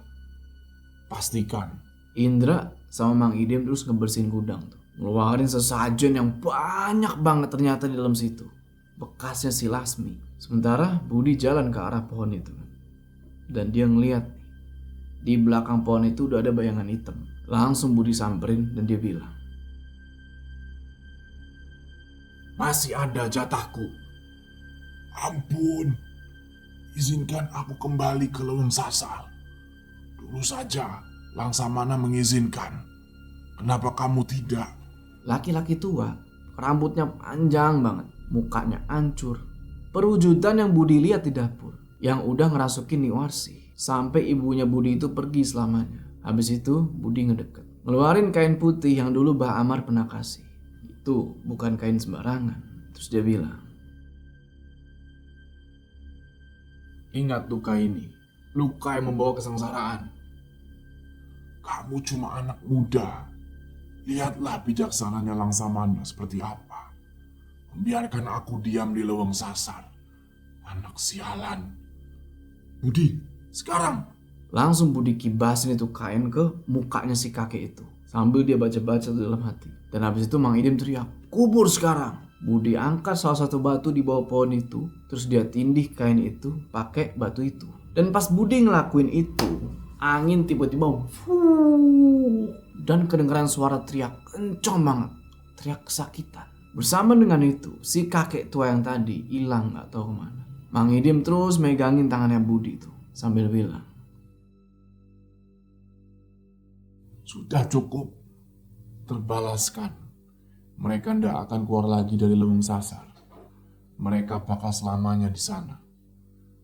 B: Pastikan.
A: Indra sama Mang Idim terus ngebersihin gudang tuh. Ngeluarin sesajen yang banyak banget ternyata di dalam situ. Bekasnya si Lasmi. Sementara Budi jalan ke arah pohon itu. Dan dia ngeliat di belakang pohon itu udah ada bayangan hitam. Langsung Budi samperin dan dia bilang,
B: Masih ada jatahku. Ampun. Izinkan aku kembali ke Leweng Sasar. Dulu saja Langsamana mengizinkan. Kenapa kamu tidak?
A: laki-laki tua rambutnya panjang banget, mukanya hancur. Perwujudan yang Budi lihat di dapur, yang udah ngerasukin Niwarsi. Sampai ibunya Budi itu pergi selamanya. Habis itu Budi ngedeket, ngeluarin kain putih yang dulu Mbah Amar pernah kasih. Itu bukan kain sembarangan. Terus dia bilang,
C: Ingat luka ini, luka yang membawa kesengsaraan.
B: Kamu cuma anak muda. Lihatlah bijaksananya Langsamana seperti apa. Membiarkan aku diam di leweng sasar. Anak sialan. Budi, sekarang.
A: langsung Budi kibasin itu kain ke mukanya si kakek itu. Sambil dia baca-baca dalam hati. Dan habis itu Mang Idim teriak, kubur sekarang. Budi angkat salah satu batu di bawah pohon itu. Terus dia tindih kain itu pakai batu itu. Dan pas Budi ngelakuin itu, angin tiba-tiba dan kedengaran suara teriak kencang banget. Teriak kesakitan. Bersama dengan itu, si kakek tua yang tadi hilang gak tahu kemana. Mang Idim terus megangin tangannya Budi itu sambil bilang,
B: Sudah cukup.
C: Terbalaskan. Mereka tidak akan keluar lagi dari leweng sasar. Mereka bakal selamanya di sana.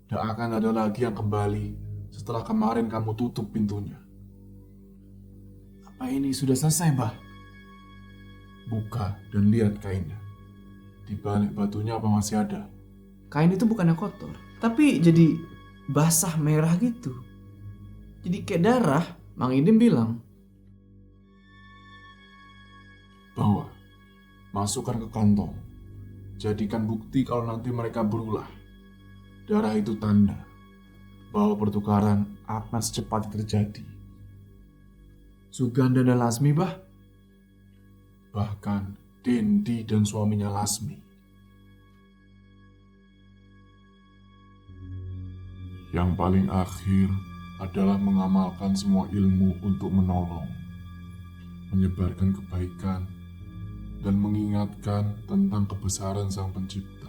C: Tidak akan ada lagi yang kembali setelah kemarin kamu tutup pintunya.
A: apa ini sudah selesai, Bah?
C: Buka dan lihat kainnya. Di balik batunya apa masih ada?
A: Kain itu bukannya kotor, tapi jadi basah merah gitu. Jadi kayak darah. Mang Idim bilang,
C: Bawa. Masukkan ke kantong. Jadikan bukti kalau nanti mereka berulah. Darah itu tanda bahwa pertukaran akan secepatnya terjadi.
A: Suganda dan Lasmi, Bah?
C: Bahkan Dendi dan suaminya Lasmi.
B: Yang paling akhir adalah mengamalkan semua ilmu untuk menolong, menyebarkan kebaikan, dan mengingatkan tentang kebesaran Sang Pencipta.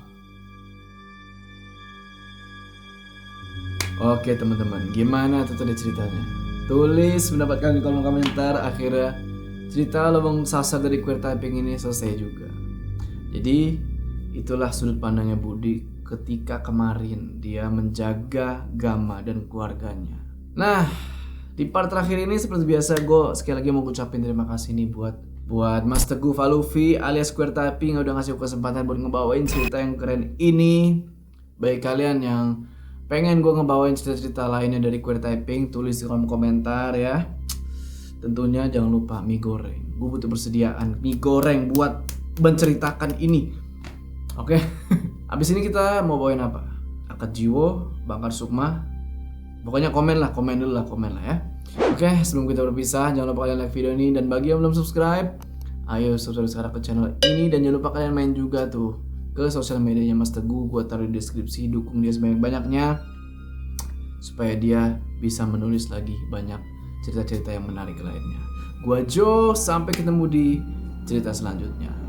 A: Oke teman-teman, gimana tuh tadi ceritanya? Tulis pendapat kalian di kolom komentar. Akhirnya cerita lubang sasar dari Queer Typing ini selesai juga. Jadi itulah sudut pandangnya Budi ketika kemarin dia menjaga Gama dan keluarganya. Nah, di part terakhir ini seperti biasa gue sekali lagi mau ucapin terima kasih nih buat Mas Teguh Falufi alias Queer Typing yang udah ngasih kesempatan buat ngebawain cerita yang keren ini. Bagi kalian yang pengen gue ngebawain cerita-cerita lainnya dari Queer Typing, tulis di kolom komentar ya. Tentunya jangan lupa mie goreng. Gue butuh persediaan mie goreng buat menceritakan ini. Oke. Abis ini kita mau bawain apa? Akad Jiwo, Bangkar Sukma. Pokoknya komen dulu lah ya. Oke, sebelum kita berpisah, jangan lupa kalian like video ini. Dan bagi yang belum subscribe, ayo subscribe sekarang ke channel ini. Dan jangan lupa kalian main juga tuh ke sosial medianya Mas Teguh. Gue taruh di deskripsi, dukung dia sebanyak-banyaknya supaya dia bisa menulis lagi banyak cerita-cerita yang menarik lainnya. Gua Jo, sampai ketemu di cerita selanjutnya.